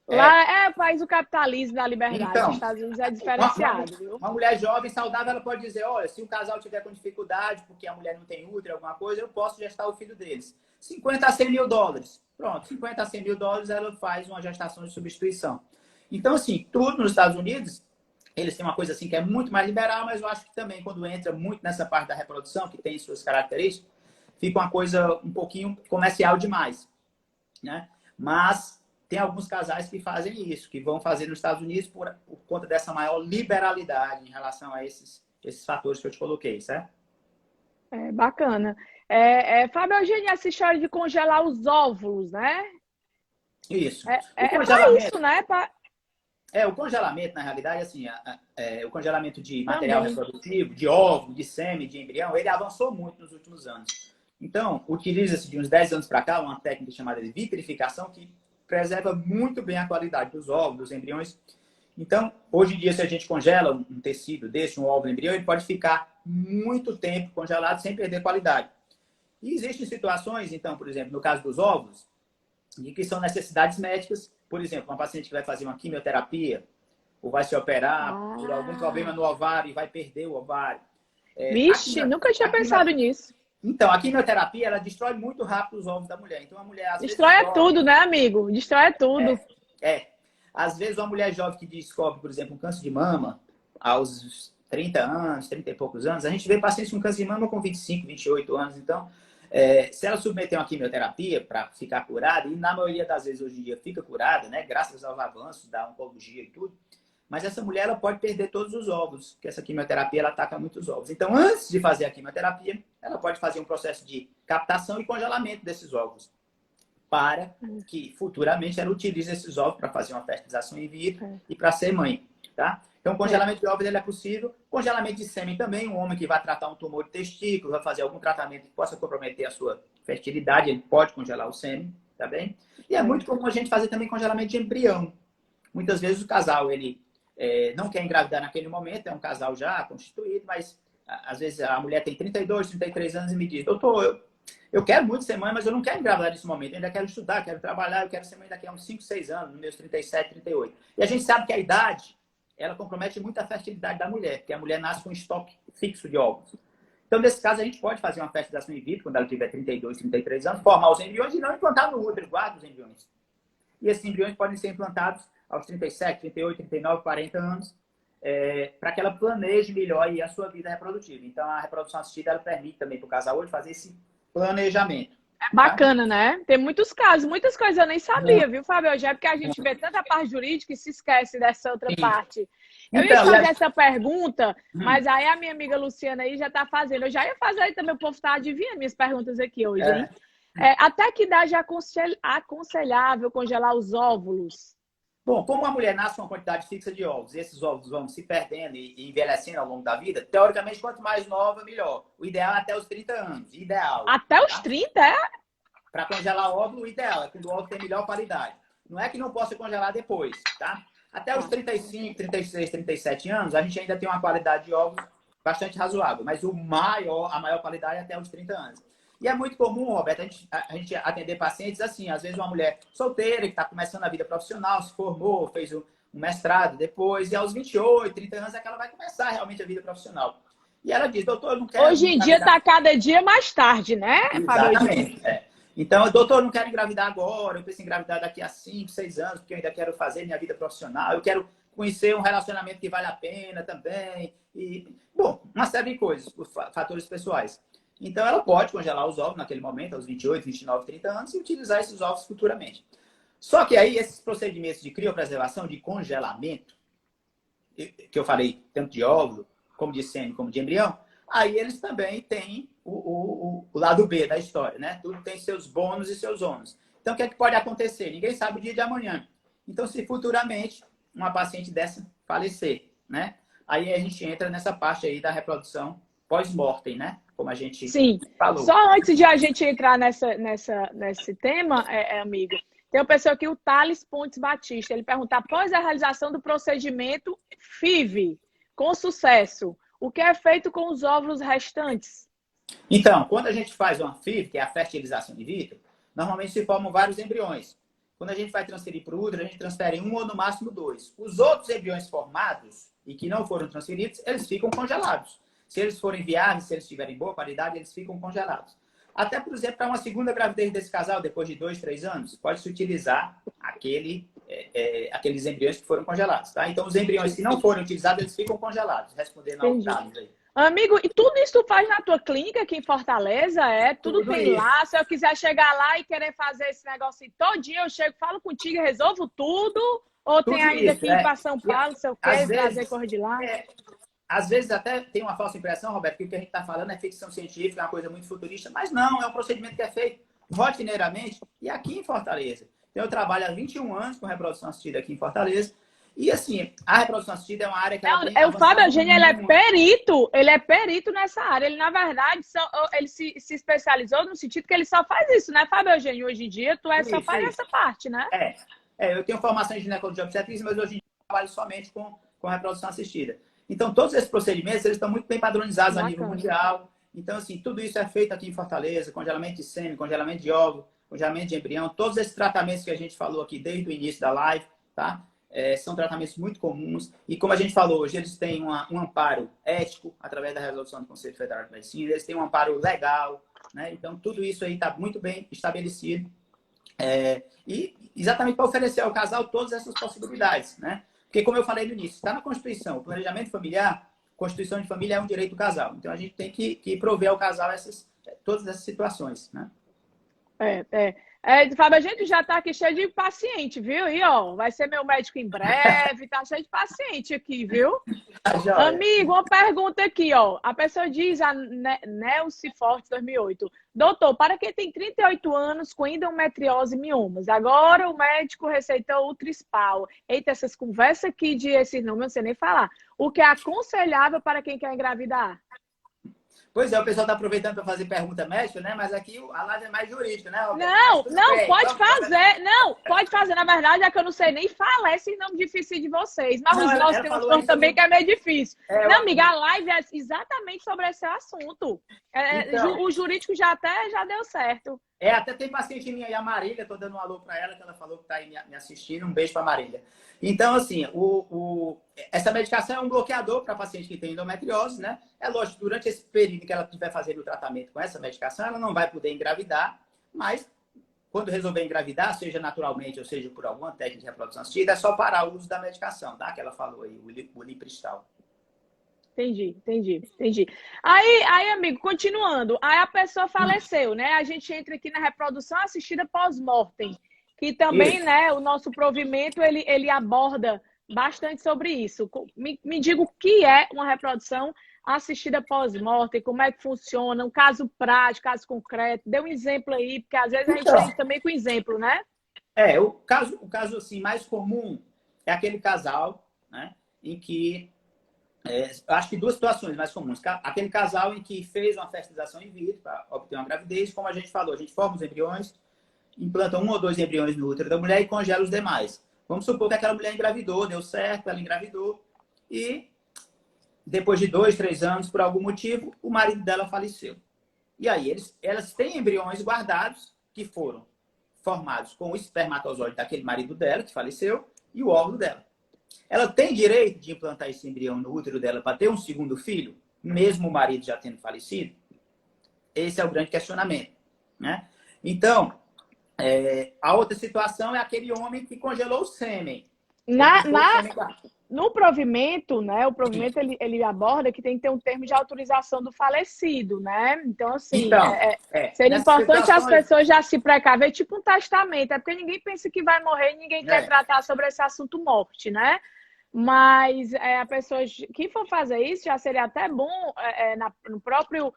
Speaker 3: Lá é o país do capitalismo da liberdade.
Speaker 2: Então,
Speaker 3: Os Estados Unidos é diferenciado, viu?
Speaker 2: Uma mulher jovem, saudável, ela pode dizer, olha, se o casal tiver com dificuldade, porque a mulher não tem útero, alguma coisa, eu posso gestar o filho deles. 50 a 100 mil dólares. Pronto, 50 a 100 mil dólares, ela faz uma gestação de substituição. Então, assim, tudo nos Estados Unidos, eles têm uma coisa assim que é muito mais liberal, mas eu acho que também quando entra muito nessa parte da reprodução, que tem suas características, fica uma coisa um pouquinho comercial demais, né? Mas tem alguns casais que fazem isso, que vão fazer nos Estados Unidos por conta dessa maior liberalidade em relação a esses fatores que eu te coloquei, certo?
Speaker 3: É bacana. Fábio Eugênio, essa história de congelar os óvulos, né?
Speaker 2: Isso.
Speaker 3: Para isso, né?
Speaker 2: O congelamento, na realidade, assim, o congelamento de material reprodutivo, de óvulo, de sêmen, de embrião, ele avançou muito nos últimos anos. Então, utiliza-se de uns 10 anos para cá uma técnica chamada de vitrificação que preserva muito bem a qualidade dos óvulos, dos embriões. Então, hoje em dia, se a gente congela um tecido desse, um óvulo embrião, ele pode ficar muito tempo congelado sem perder qualidade. E existem situações, então, por exemplo, no caso dos óvulos, de que são necessidades médicas. Por exemplo, uma paciente que vai fazer uma quimioterapia ou vai se operar por algum problema no ovário e vai perder o ovário.
Speaker 3: Vixe, nunca tinha pensado nisso.
Speaker 2: Então, a quimioterapia, ela destrói muito rápido os óvulos da mulher. Então, a mulher, às vezes,
Speaker 3: destrói tudo, né, amigo? Destrói tudo.
Speaker 2: Às vezes, uma mulher jovem que descobre, por exemplo, um câncer de mama aos 30 anos, 30 e poucos anos, a gente vê pacientes com câncer de mama com 25, 28 anos. Então, se ela submeter uma quimioterapia para ficar curada, e na maioria das vezes hoje em dia fica curada, né, graças aos avanços da oncologia e tudo, mas essa mulher ela pode perder todos os óvulos, porque essa quimioterapia ela ataca muitos óvulos. Então, antes de fazer a quimioterapia, ela pode fazer um processo de captação e congelamento desses óvulos, para que futuramente ela utilize esses óvulos para fazer uma fertilização in vitro e para ser mãe, tá? Então, o congelamento de óvulos ele é possível. Congelamento de sêmen também, um homem que vai tratar um tumor de testículo, vai fazer algum tratamento que possa comprometer a sua fertilidade, ele pode congelar o sêmen, tá bem? E é muito comum a gente fazer também congelamento de embrião. Muitas vezes o casal, ele não quer engravidar naquele momento, é um casal já constituído, mas às vezes a mulher tem 32, 33 anos e me diz, doutor, eu quero muito ser mãe, mas eu não quero engravidar nesse momento, eu ainda quero estudar, quero trabalhar, eu quero ser mãe daqui a uns 5, 6 anos, nos meus 37, 38. E a gente sabe que a idade, ela compromete muito a fertilidade da mulher, porque a mulher nasce com um estoque fixo de óvulos. Então, nesse caso, a gente pode fazer uma fertilização in vitro, quando ela tiver 32, 33 anos, formar os embriões e não implantar no útero, guarda os embriões. E esses embriões podem ser implantados aos 37, 38, 39, 40 anos, para que ela planeje melhor aí a sua vida reprodutiva. Então, a reprodução assistida ela permite também para o casal hoje fazer esse planejamento.
Speaker 3: É bacana, né? Tem muitos casos, muitas coisas eu nem sabia, viu, Fábio? Já é porque a gente vê tanta parte jurídica e se esquece dessa outra parte. Eu ia fazer essa pergunta, mas aí a minha amiga Luciana aí já está fazendo. Eu já ia fazer aí também, o povo está adivinhando minhas perguntas aqui hoje, hein? Até que idade é aconselhável congelar os óvulos?
Speaker 2: Bom, como a mulher nasce com uma quantidade fixa de óvulos, e esses óvulos vão se perdendo e envelhecendo ao longo da vida, teoricamente, quanto mais nova, melhor. O ideal é até os 30 anos. Ideal.
Speaker 3: Até os 30, é?
Speaker 2: Para congelar óvulo, o ideal é quando o óvulo tem melhor qualidade. Não é que não possa congelar depois, tá? Até os 35, 36, 37 anos, a gente ainda tem uma qualidade de óvulo bastante razoável. Mas a maior qualidade é até os 30 anos. E é muito comum, Roberto, a gente atender pacientes assim, às vezes uma mulher solteira que está começando a vida profissional, se formou, fez um mestrado depois, e aos 28, 30 anos é que ela vai começar realmente a vida profissional. E ela diz, doutor, eu não quero...
Speaker 3: Hoje em dia está cada dia mais tarde, né, Fábio?
Speaker 2: Exatamente, Então, doutor, eu não quero engravidar agora, eu preciso engravidar daqui a 5, 6 anos, porque eu ainda quero fazer minha vida profissional, eu quero conhecer um relacionamento que vale a pena também, e, bom, uma série de coisas, fatores pessoais. Então, ela pode congelar os ovos naquele momento, aos 28, 29, 30 anos, e utilizar esses ovos futuramente. Só que aí, esses procedimentos de criopreservação, de congelamento, que eu falei, tanto de óvulo, como de sêmen, como de embrião, aí eles também têm o lado B da história, né? Tudo tem seus bônus e seus ônus. Então, o que é que pode acontecer? Ninguém sabe o dia de amanhã. Então, se futuramente uma paciente dessa falecer, né? Aí a gente entra nessa parte aí da reprodução pós-mortem, né? Como a gente
Speaker 3: Sim.
Speaker 2: falou.
Speaker 3: Só antes de a gente entrar nesse tema, amigo, tem uma pessoa aqui, o Thales Pontes Batista. Ele pergunta, após a realização do procedimento FIV, com sucesso, o que é feito com os óvulos restantes?
Speaker 2: Então, quando a gente faz uma FIV, que é a fertilização in vitro, normalmente se formam vários embriões. Quando a gente vai transferir para o útero, a gente transfere um ou no máximo dois. Os outros embriões formados e que não foram transferidos, eles ficam congelados. Se eles forem viáveis, se eles tiverem boa qualidade, eles ficam congelados. Até, por exemplo, para uma segunda gravidez desse casal, depois de 2, 3 anos, pode-se utilizar aqueles embriões que foram congelados. Tá? Então, os embriões que não foram utilizados, eles ficam congelados. Respondendo ao Thales aí.
Speaker 3: Amigo, e tudo isso tu faz na tua clínica aqui em Fortaleza? Tudo tem isso lá. Se eu quiser chegar lá e querer fazer esse negócio todinho, eu chego, falo contigo e resolvo tudo? Ou tudo tem ainda que ir para São Paulo, se eu quero trazer correr de lá?
Speaker 2: Às vezes até tem uma falsa impressão, Roberto, que o que a gente está falando é ficção científica, é uma coisa muito futurista, mas não, é um procedimento que é feito rotineiramente e aqui em Fortaleza. Então, eu trabalho há 21 anos com reprodução assistida aqui em Fortaleza. E assim, a reprodução assistida é uma área que
Speaker 3: o Fábio Eugênio, ele é perito nessa área. Ele, na verdade, ele se especializou no sentido que ele só faz isso, né, Fábio Eugênio? Hoje em dia, só faz essa parte, né?
Speaker 2: Eu tenho formação em ginecologia obstetrícia, mas hoje em dia eu trabalho somente com reprodução assistida. Então, todos esses procedimentos, eles estão muito bem padronizados a nível mundial. Então, assim, tudo isso é feito aqui em Fortaleza, congelamento de sêmen, congelamento de óvulo, congelamento de embrião, todos esses tratamentos que a gente falou aqui desde o início da live, tá? São tratamentos muito comuns. E como a gente falou hoje, eles têm um amparo ético, através da resolução do Conselho Federal de Medicina, eles têm um amparo legal, né? Então, tudo isso aí está muito bem estabelecido. E exatamente para oferecer ao casal todas essas possibilidades, né? Porque, como eu falei no início, está na Constituição. O planejamento familiar, Constituição de família é um direito do casal. Então, a gente tem que prover ao casal todas essas situações, né?
Speaker 3: Fábio, a gente já está aqui cheio de paciente, viu? E, ó, vai ser meu médico em breve, tá cheio de paciente aqui, viu? Amigo, uma pergunta aqui, ó. A pessoa diz, a Nelce Forte 2008. Doutor, para quem tem 38 anos com endometriose e miomas, agora o médico receitou o Trispal. Eita, essas conversas aqui de esses nomes, não sei nem falar. O que é aconselhável para quem quer engravidar?
Speaker 2: Pois é, o pessoal está aproveitando para fazer pergunta médica, né? Mas aqui a live é mais jurídica, né, Roberto?
Speaker 3: Pode fazer. Na verdade, é que eu não sei nem falar esse nome difícil de vocês. Mas os nossos tem uns pontos também que é meio difícil. Não, amiga, a live é exatamente sobre esse assunto. Então, o jurídico já deu certo.
Speaker 2: Até tem paciente minha aí, a Marília, estou dando um alô para ela, que ela falou que está aí me assistindo. Um beijo para a Marília. Então, assim, essa medicação é um bloqueador para paciente que tem endometriose, né? É lógico, durante esse período que ela estiver fazendo o tratamento com essa medicação, ela não vai poder engravidar, mas quando resolver engravidar, seja naturalmente ou seja por alguma técnica de reprodução assistida, é só parar o uso da medicação, tá? Que ela falou aí, o Lipristal.
Speaker 3: Entendi. Aí, amigo, continuando. Aí a pessoa faleceu, né? A gente entra aqui na reprodução assistida pós-mortem, que também, isso, né, o nosso provimento, ele aborda bastante sobre isso. Me diga o que é uma reprodução assistida pós-mortem, como é que funciona, um caso prático, caso concreto. Dê um exemplo aí, porque às vezes a gente tem também com exemplo, né?
Speaker 2: O caso assim, mais comum é aquele casal, né, em que acho que duas situações mais comuns. Aquele casal em que fez uma fertilização in vitro para obter uma gravidez, como a gente falou, a gente forma os embriões, implanta 1 ou 2 embriões no útero da mulher e congela os demais. Vamos supor que aquela mulher engravidou, deu certo, ela engravidou e depois de 2, 3 anos, por algum motivo, o marido dela faleceu. E aí elas têm embriões guardados que foram formados com o espermatozoide daquele marido dela, que faleceu, e o óvulo dela. Ela tem direito de implantar esse embrião no útero dela para ter um segundo filho, mesmo o marido já tendo falecido? Esse é o grande questionamento, né? Então, a outra situação é aquele homem que congelou o sêmen.
Speaker 3: Na, na, no provimento, né? O provimento ele aborda que tem que ter um termo de autorização do falecido, né? Então, assim,
Speaker 2: Então,
Speaker 3: seria
Speaker 2: nessas
Speaker 3: importante as
Speaker 2: situações,
Speaker 3: pessoas já se precaver, tipo um testamento, é porque ninguém pensa que vai morrer e ninguém quer tratar sobre esse assunto morte, né? Mas a pessoa que for fazer isso já seria até bom no próprio.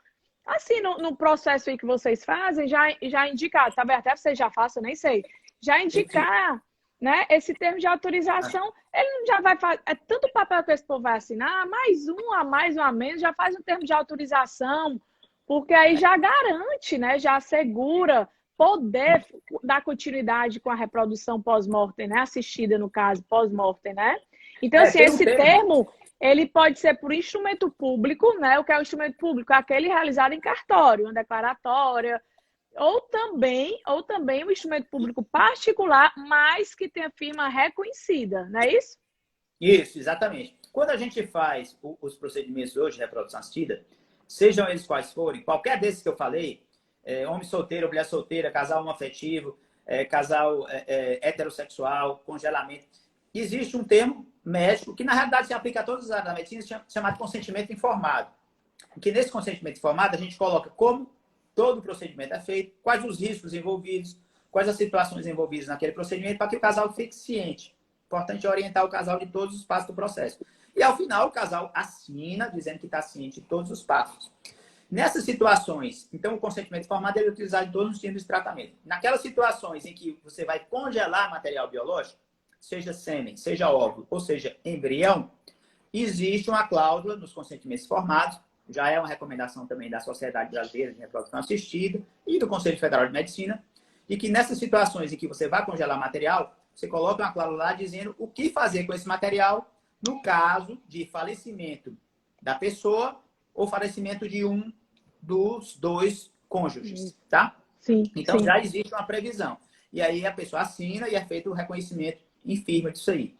Speaker 3: Assim, no processo aí que vocês fazem, já indicar, tá bem? Até vocês já façam, nem sei. Já indicar, né? Esse termo de autorização, ele não já vai fazer. É tanto papel que esse povo vai assinar, mais um a menos, já faz um termo de autorização, porque aí já garante, né? Já assegura poder dar continuidade com a reprodução pós-mortem, né? Assistida, no caso, pós-mortem, né? Então, assim, esse termo, ele pode ser por instrumento público, né? O que é o instrumento público? Aquele realizado em cartório, uma declaratória, ou também o instrumento público particular, mas que tenha firma reconhecida, não é isso?
Speaker 2: Isso, exatamente. Quando a gente faz os procedimentos hoje de reprodução assistida, sejam eles quais forem, qualquer desses que eu falei, homem solteiro, mulher solteira, casal homoafetivo, casal heterossexual, congelamento, existe um termo médico que, na realidade, se aplica a todas as áreas da medicina, chamado consentimento informado. Porque nesse consentimento informado, a gente coloca como todo o procedimento é feito, quais os riscos envolvidos, quais as situações envolvidas naquele procedimento, para que o casal fique ciente. Importante orientar o casal de todos os passos do processo. E, ao final, o casal assina, dizendo que está ciente de todos os passos. Nessas situações, então, o consentimento informado é utilizado em todos os tipos de tratamento. Naquelas situações em que você vai congelar material biológico, seja sêmen, seja óvulo, ou seja, embrião, existe uma cláusula nos consentimentos informados, já é uma recomendação também da Sociedade Brasileira de Reprodução Assistida e do Conselho Federal de Medicina, de que nessas situações em que você vai congelar material, você coloca uma cláusula lá dizendo o que fazer com esse material no caso de falecimento da pessoa ou falecimento de um dos dois cônjuges, tá?
Speaker 3: Sim.
Speaker 2: Então,
Speaker 3: sim.
Speaker 2: já existe uma previsão. E aí a pessoa assina e é feito o reconhecimento em firma disso aí.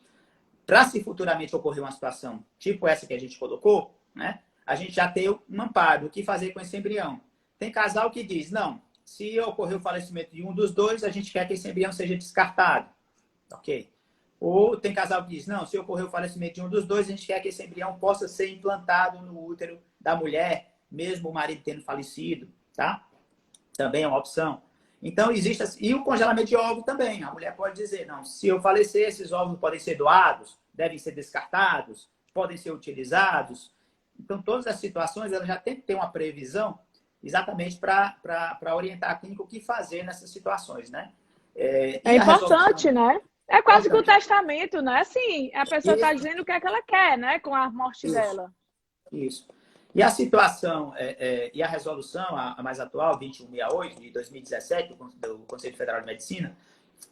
Speaker 2: Para se futuramente ocorrer uma situação tipo essa que a gente colocou, né? A gente já tem um amparo. O que fazer com esse embrião? Tem casal que diz, não, se ocorrer o falecimento de um dos dois, a gente quer que esse embrião seja descartado. Ok? Ou tem casal que diz, não, se ocorrer o falecimento de um dos dois, a gente quer que esse embrião possa ser implantado no útero da mulher, mesmo o marido tendo falecido, tá? Também é uma opção. Então, existe... E o congelamento de óvulo também. A mulher pode dizer, não, se eu falecer, esses óvulos podem ser doados, devem ser descartados, podem ser utilizados. Então, todas as situações, ela já tem que ter uma previsão exatamente para orientar a clínica o que fazer nessas situações, né?
Speaker 3: É importante, né? É quase que o testamento, né? Assim, a pessoa está
Speaker 2: Isso.
Speaker 3: dizendo o que é que ela quer, né? Com a morte dela.
Speaker 2: Isso. E a situação e a resolução, a mais atual, 2168, de 2017, do Conselho Federal de Medicina,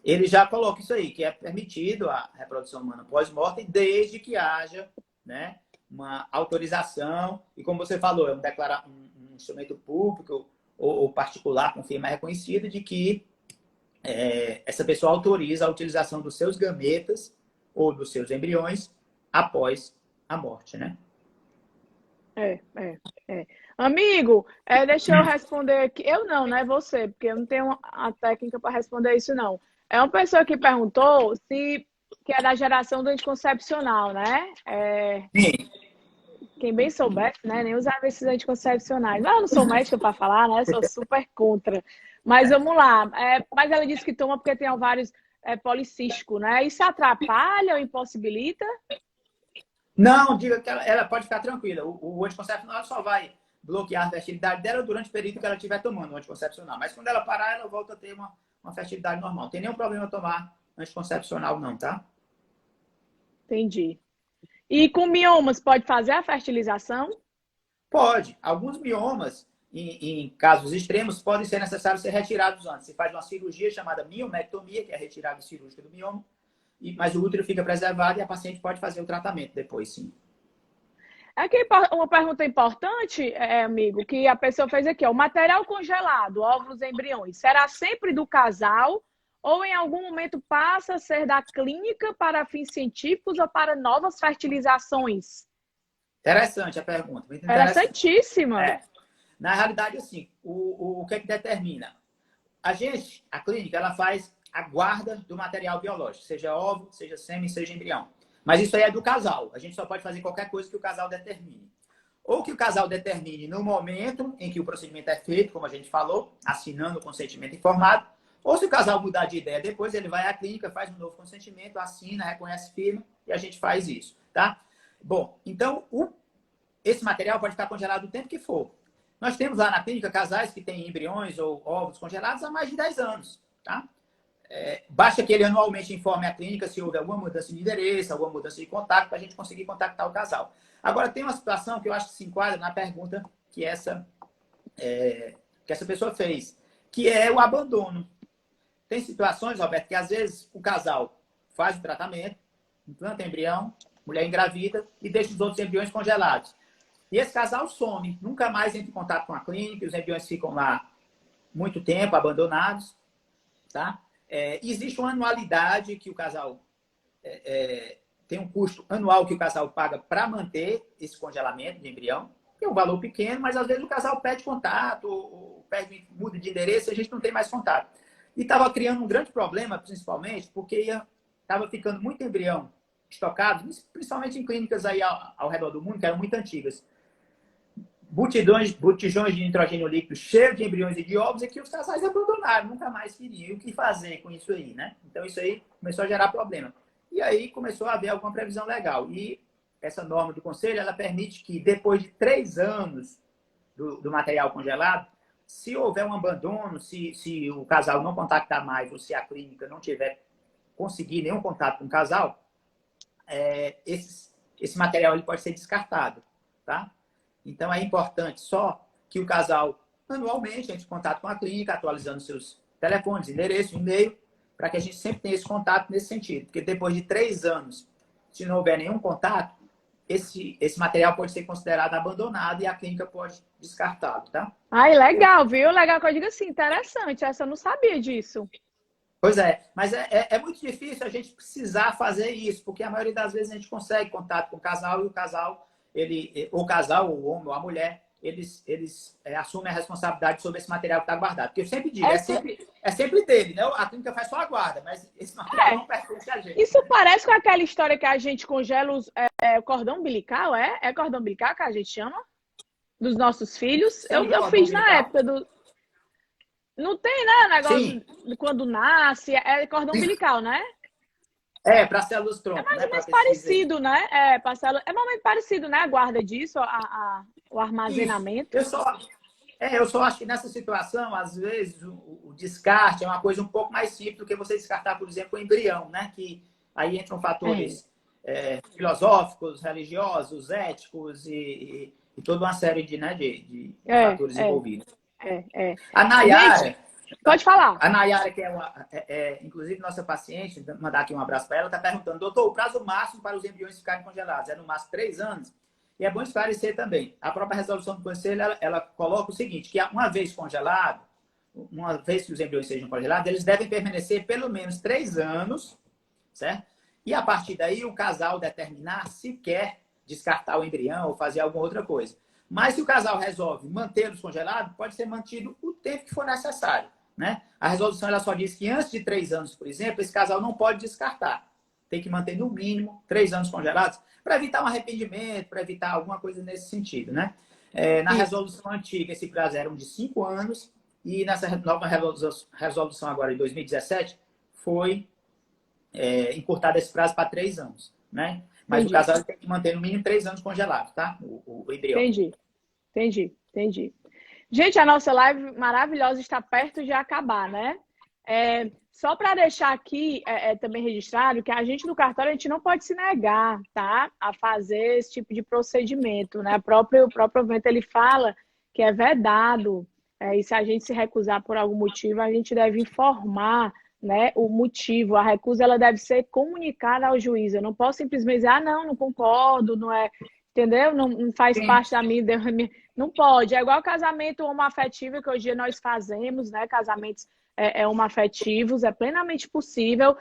Speaker 2: ele já coloca isso aí, que é permitido a reprodução humana pós-mortem, desde que haja, né, uma autorização, e como você falou, é um instrumento público ou particular com firma reconhecida de que essa pessoa autoriza a utilização dos seus gametas ou dos seus embriões após a morte, né?
Speaker 3: Amigo, deixa eu responder aqui. Eu não, né? Você, porque eu não tenho a técnica para responder isso, não. É uma pessoa que perguntou que é da geração do anticoncepcional, né?
Speaker 2: Sim.
Speaker 3: Quem bem soubesse, né? Nem usava esses anticoncepcionais. Mas eu não sou médica para falar, né? Sou super contra. Mas vamos lá. Mas ela disse que toma porque tem ovários policísticos, né? Isso atrapalha ou impossibilita?
Speaker 2: Não, diga que ela pode ficar tranquila. O anticoncepcional só vai bloquear a fertilidade dela durante o período que ela estiver tomando o anticoncepcional. Mas quando ela parar, ela volta a ter uma fertilidade normal. Não tem nenhum problema tomar anticoncepcional, não, tá?
Speaker 3: Entendi. E com miomas, pode fazer a fertilização?
Speaker 2: Pode. Alguns miomas, em casos extremos, podem ser necessários ser retirados antes. Se faz uma cirurgia chamada miomectomia, que é a retirada cirúrgica do mioma, mas o útero fica preservado e a paciente pode fazer o tratamento depois, sim.
Speaker 3: Aqui uma pergunta importante, amigo, que a pessoa fez aqui. O material congelado, óvulos e embriões, será sempre do casal ou em algum momento passa a ser da clínica para fins científicos ou para novas fertilizações?
Speaker 2: Interessante a pergunta. Muito
Speaker 3: interessantíssima.
Speaker 2: Na realidade, assim, o que é que determina? A clínica, ela faz a guarda do material biológico, seja óvulo, seja sêmen, seja embrião. Mas isso aí é do casal. A gente só pode fazer qualquer coisa que o casal determine. Ou que o casal determine no momento em que o procedimento é feito, como a gente falou, assinando o consentimento informado. Ou se o casal mudar de ideia depois, ele vai à clínica, faz um novo consentimento, assina, reconhece firma e a gente faz isso, tá? Bom, então esse material pode ficar congelado o tempo que for. Nós temos lá na clínica casais que têm embriões ou óvulos congelados há mais de 10 anos, tá? Basta que ele anualmente informe a clínica se houve alguma mudança de endereço, alguma mudança de contato, para a gente conseguir contactar o casal. Agora, tem uma situação que eu acho que se enquadra na pergunta que essa pessoa fez, que é o abandono. Tem situações, Roberto, que às vezes o casal faz o tratamento, implanta embrião, mulher engravida e deixa os outros embriões congelados. E esse casal some, nunca mais entra em contato com a clínica, os embriões ficam lá muito tempo, abandonados, tá? Existe uma anualidade que o casal tem um custo anual que o casal paga para manter esse congelamento de embrião, que é um valor pequeno, mas às vezes o casal perde contato, ou muda de endereço e a gente não tem mais contato. E estava criando um grande problema, principalmente, porque estava ficando muito embrião estocado, principalmente em clínicas aí ao redor do mundo, que eram muito antigas. Botijões de nitrogênio líquido cheios de embriões e de óvulos, e que os casais abandonaram, nunca mais queriam. E o que fazer com isso aí, né? Então, isso aí começou a gerar problema. E aí começou a haver alguma previsão legal. E essa norma do Conselho, ela permite que, depois de 3 anos do material congelado, se houver um abandono, se o casal não contactar mais, ou se a clínica não tiver conseguir nenhum contato com o casal, esse material ele pode ser descartado, tá? Então, é importante só que o casal, anualmente, entre em contato com a clínica, atualizando seus telefones, endereço, e-mail, para que a gente sempre tenha esse contato nesse sentido. Porque depois de 3 anos, se não houver nenhum contato, esse material pode ser considerado abandonado e a clínica pode descartá-lo, tá?
Speaker 3: Ai, legal, viu? Legal que eu digo assim, interessante. Essa eu não sabia disso.
Speaker 2: Pois é, mas é muito difícil a gente precisar fazer isso, porque a maioria das vezes a gente consegue contato com o casal e o casal, ou o homem ou a mulher, eles assumem a responsabilidade sobre esse material que está guardado. Porque eu sempre digo, é sempre dele, né? A clínica faz só a guarda, mas esse material não pertence a gente.
Speaker 3: Isso parece com aquela história que a gente congela o cordão umbilical, é? É cordão umbilical que a gente chama? Dos nossos filhos?
Speaker 2: Sim,
Speaker 3: eu fiz umbilical. Na época do... Não tem, né? O negócio de quando nasce, é cordão umbilical, né?
Speaker 2: Para células tronco.
Speaker 3: É mais ou menos parecido, né? É mais ou menos parecido, né? A guarda disso, o armazenamento.
Speaker 2: Isso. Eu só acho que nessa situação, às vezes, o descarte é uma coisa um pouco mais simples do que você descartar, por exemplo, o embrião, né? Que aí entram fatores filosóficos, religiosos, éticos e toda uma série de fatores envolvidos. A Nayara...
Speaker 3: Gente, pode falar.
Speaker 2: A Nayara, que inclusive nossa paciente, mandar aqui um abraço para ela, está perguntando, doutor, o prazo máximo para os embriões ficarem congelados é no máximo 3 anos? E é bom esclarecer também. A própria resolução do Conselho, ela coloca o seguinte, que uma vez congelado, uma vez que os embriões sejam congelados, eles devem permanecer pelo menos 3 anos, certo? E a partir daí o casal determinar se quer descartar o embrião ou fazer alguma outra coisa. Mas se o casal resolve mantê-los congelados, pode ser mantido o tempo que for necessário, né? A resolução ela só diz que antes de 3 anos, por exemplo, esse casal não pode descartar. Tem que manter no mínimo 3 anos congelados para evitar um arrependimento, para evitar alguma coisa nesse sentido, né? Na resolução antiga, esse prazo era de 5 anos e nessa nova resolução agora, em 2017, foi encurtado esse prazo para 3 anos, né? Mas o casal tem que manter no mínimo 3 anos congelado, tá? O embrião.
Speaker 3: Entendi. Gente, a nossa live maravilhosa está perto de acabar, né? Só para deixar aqui também registrado que a gente no cartório a gente não pode se negar, tá? A fazer esse tipo de procedimento, né? O próprio evento ele fala que é vedado. E se a gente se recusar por algum motivo, a gente deve informar, né, o motivo. A recusa ela deve ser comunicada ao juiz. Eu não posso simplesmente dizer, não concordo, não é, entendeu? Não faz parte da minha... Não pode. É igual casamento homoafetivo que hoje em dia nós fazemos, né? Casamentos homoafetivos, é plenamente possível.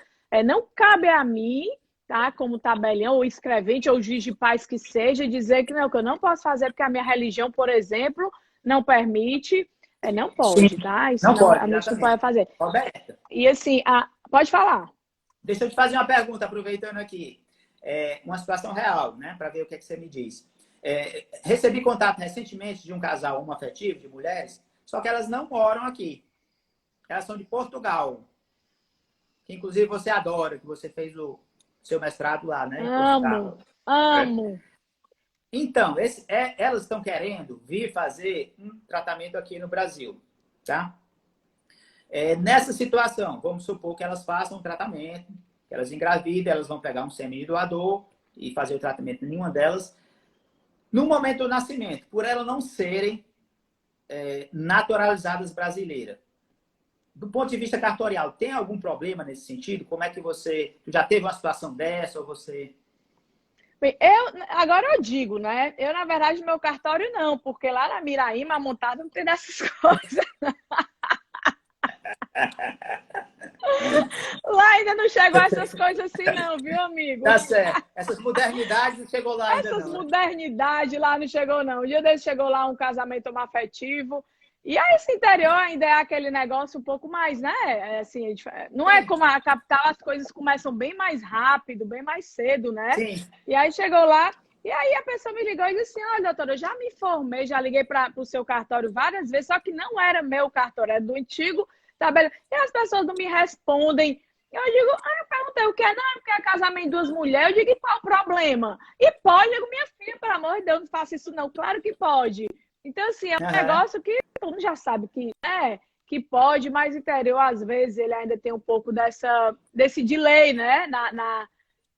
Speaker 3: Não cabe a mim, tá? Como tabelião, ou escrevente, ou juiz de paz que seja, dizer que eu não posso fazer porque a minha religião, por exemplo, não permite. Não pode, tá? Isso
Speaker 2: não pode,
Speaker 3: a gente não pode fazer.
Speaker 2: Roberta.
Speaker 3: E assim, Pode falar.
Speaker 2: Deixa eu te fazer uma pergunta, aproveitando aqui. Uma situação real, né? Para ver o que é que você me diz. Recebi contato recentemente de um casal homoafetivo, de mulheres, só que elas não moram aqui. Elas são de Portugal. Que inclusive você adora, que você fez o seu mestrado lá, né? Em Portugal.
Speaker 3: Amo.
Speaker 2: Então, elas estão querendo vir fazer um tratamento aqui no Brasil, tá? Nessa situação, vamos supor que elas façam um tratamento, que elas engravidem, elas vão pegar um semi-doador e fazer o tratamento em nenhuma delas. No momento do nascimento, por elas não serem naturalizadas brasileiras, do ponto de vista cartorial, tem algum problema nesse sentido? Como é que você... Tu já teve uma situação dessa ou você...
Speaker 3: Bem, agora eu digo, né? Eu, na verdade, no meu cartório não, porque lá na Miraíma, a montada não tem dessas coisas. Lá ainda não chegou essas coisas assim, não, viu, amigo?
Speaker 2: Tá certo. Essas modernidades não chegou lá ainda,
Speaker 3: Essas
Speaker 2: não.
Speaker 3: modernidades lá não chegou, não. Um dia desse chegou lá um casamento homoafetivo. E aí, esse interior ainda é aquele negócio um pouco mais, né? Assim, não é como a capital, as coisas começam bem mais rápido, bem mais cedo, né?
Speaker 2: Sim.
Speaker 3: E aí chegou lá, e aí a pessoa me ligou e disse assim: olha, doutora, eu já me informei, já liguei para o seu cartório várias vezes, só que não era meu cartório, era do antigo tabela. E as pessoas não me respondem. Eu digo, eu perguntei o que é, não, é porque é casamento de duas mulheres. Eu digo, e qual o problema? E pode, eu digo, minha filha, pelo amor de Deus, não faça isso não. Claro que pode. Então, assim, é um negócio que todo mundo já sabe que pode, mas o interior, às vezes, ele ainda tem um pouco desse delay, né,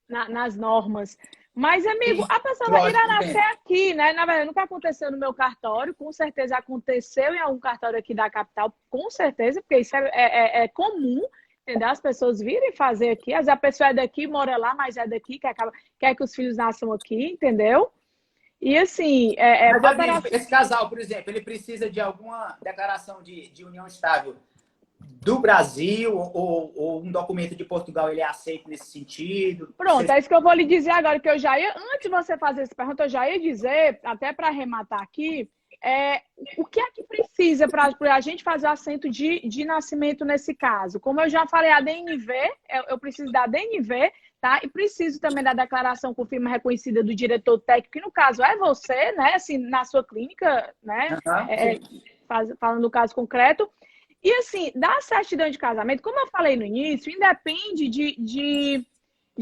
Speaker 3: nas normas. Mas, amigo, a pessoa vai ir a nascer aqui, né? Na verdade, nunca aconteceu no meu cartório, com certeza aconteceu em algum cartório aqui da capital, com certeza, porque isso é comum, entendeu? As pessoas virem fazer aqui, às vezes a pessoa é daqui, mora lá, mas é daqui, quer que os filhos nasçam aqui, entendeu? E assim,
Speaker 2: Mas, esse casal, por exemplo, ele precisa de alguma declaração de união estável do Brasil ou um documento de Portugal ele é aceito nesse sentido?
Speaker 3: Pronto, é isso que eu vou lhe dizer agora, que eu já ia, antes de você fazer essa pergunta, eu já ia dizer, até para arrematar aqui, o que é que precisa para a gente fazer o assento de nascimento nesse caso? Como eu já falei, a DNV, eu preciso da DNV, tá? E preciso também da declaração com firma reconhecida do diretor técnico, que no caso é você, né? Assim, na sua clínica, né? Falando do caso concreto. E assim, da certidão de casamento, como eu falei no início, independe de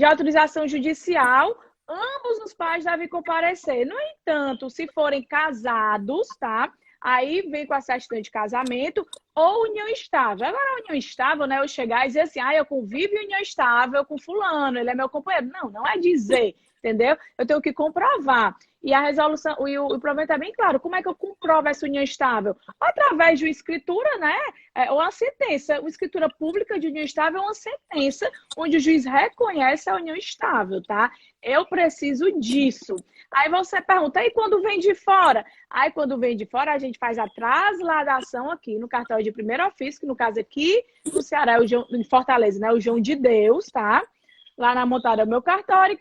Speaker 3: autorização judicial, ambos os pais devem comparecer. No entanto, se forem casados, tá? Aí vem com a certidão de casamento ou união estável. Agora, a união estável, né? Eu chegar e dizer assim, eu convivo em união estável com fulano, ele é meu companheiro. Não é dizer, entendeu? Eu tenho que comprovar. E a resolução, o provimento é bem claro. Como é que eu comprovo essa união estável? Através de uma escritura, né? Ou uma sentença. Uma escritura pública de união estável é uma sentença onde o juiz reconhece a união estável, tá? Eu preciso disso. Aí você pergunta, e quando vem de fora? Aí quando vem de fora, a gente faz a trasladação aqui no cartório de primeiro ofício, que no caso aqui no Ceará, em Fortaleza, né? O João de Deus, tá? Lá na montada é o meu cartório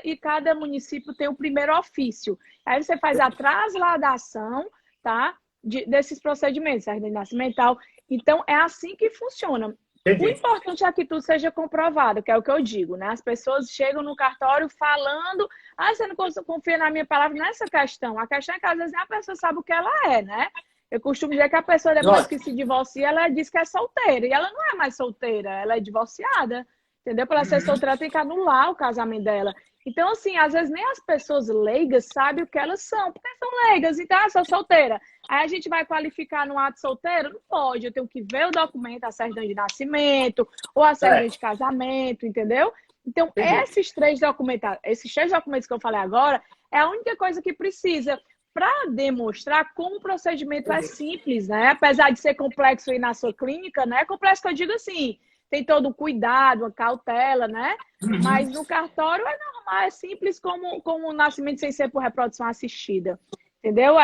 Speaker 3: e cada município tem o primeiro ofício. Aí você faz a trasladação, tá? Desses procedimentos, certidão de nascimento e tal. Então, é assim que funciona. Entendi. O importante é que tudo seja comprovado, que é o que eu digo, né? As pessoas chegam no cartório falando, você não confia na minha palavra nessa questão. A questão é que, às vezes, a pessoa sabe o que ela é, né? Eu costumo dizer que a pessoa, depois que se divorcia, ela diz que é solteira. E ela não é mais solteira, ela é divorciada. Entendeu? Para ela ser solteira, tem que anular o casamento dela. Então, assim, às vezes nem as pessoas leigas sabem o que elas são, porque são leigas. Então, eu sou solteira. Aí a gente vai qualificar no ato solteiro? Não pode. Eu tenho que ver o documento, a certidão de nascimento, ou a certidão de casamento, entendeu? Então, esses três documentos que eu falei agora, é a única coisa que precisa para demonstrar como o procedimento é simples, né? Apesar de ser complexo aí na sua clínica, né? Complexo que eu digo assim, tem todo o cuidado, a cautela, né? Mas no cartório é normal, é simples como o nascimento sem ser por reprodução assistida. Entendeu?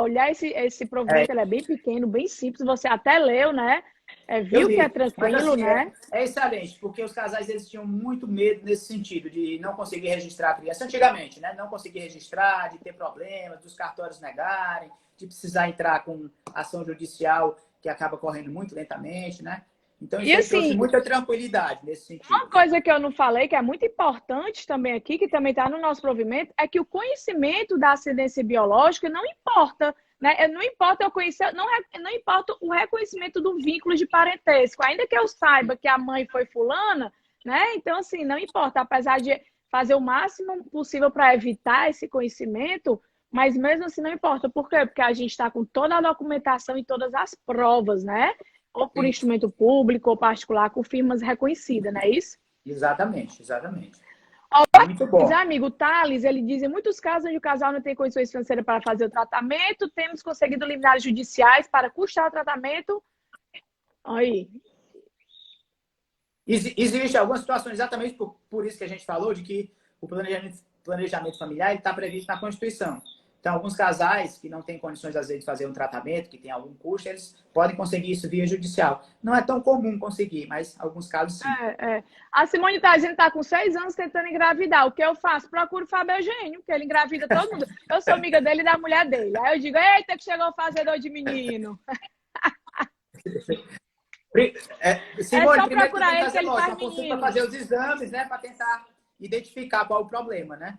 Speaker 3: Olhar esse provimento, ele é bem pequeno, bem simples, você até leu, né? Viu que é tranquilo,
Speaker 2: mas, assim,
Speaker 3: né?
Speaker 2: É excelente, porque os casais eles tinham muito medo nesse sentido, de não conseguir registrar a criança. Antigamente, né? Não conseguir registrar, de ter problemas, dos cartórios negarem, de precisar entrar com ação judicial que acaba correndo muito lentamente, né? Então,
Speaker 3: E
Speaker 2: isso aí trouxe
Speaker 3: assim,
Speaker 2: muita tranquilidade nesse sentido.
Speaker 3: uma coisa que eu não falei, que é muito importante também aqui, que também está no nosso provimento, é que o conhecimento da acidência biológica não importa, né? Não importa eu conhecer, não importa o reconhecimento do vínculo de parentesco. Ainda que eu saiba que a mãe foi fulana, né? Então, assim, não importa, apesar de fazer o máximo possível para evitar esse conhecimento, mas mesmo assim não importa. Por quê? Porque a gente está com toda a documentação e todas as provas, né? Ou por
Speaker 2: Sim,
Speaker 3: instrumento público ou particular, com firmas reconhecidas, não é isso?
Speaker 2: exatamente, exatamente.
Speaker 3: Ó,
Speaker 2: Muito
Speaker 3: mas,
Speaker 2: bom.
Speaker 3: amigo, o Thales, ele diz, em muitos casos onde o casal não tem condições financeiras para fazer o tratamento, temos conseguido liminares judiciais para custar o tratamento. Aí.
Speaker 2: Existe algumas situações, exatamente por isso que a gente falou, de que o planejamento familiar está previsto na Constituição. Então, alguns casais que não têm condições, às vezes, de fazer um tratamento, que tem algum custo, eles podem conseguir isso via judicial. Não é tão comum conseguir, mas alguns casos sim.
Speaker 3: A Simone está dizendo que está com 6 anos tentando engravidar. O que eu faço? Procuro o Fábio Eugênio, que ele engravida todo mundo. Eu sou amiga dele e da mulher dele. Aí eu digo, eita, que chegou o fazedor de menino.
Speaker 2: Simone,
Speaker 3: só
Speaker 2: primeiro tu tem
Speaker 3: procurar
Speaker 2: que
Speaker 3: ele que
Speaker 2: fazer,
Speaker 3: ele
Speaker 2: lógico,
Speaker 3: faz
Speaker 2: uma consulta
Speaker 3: menino.
Speaker 2: para fazer os exames, né? Para tentar identificar qual é o problema, né?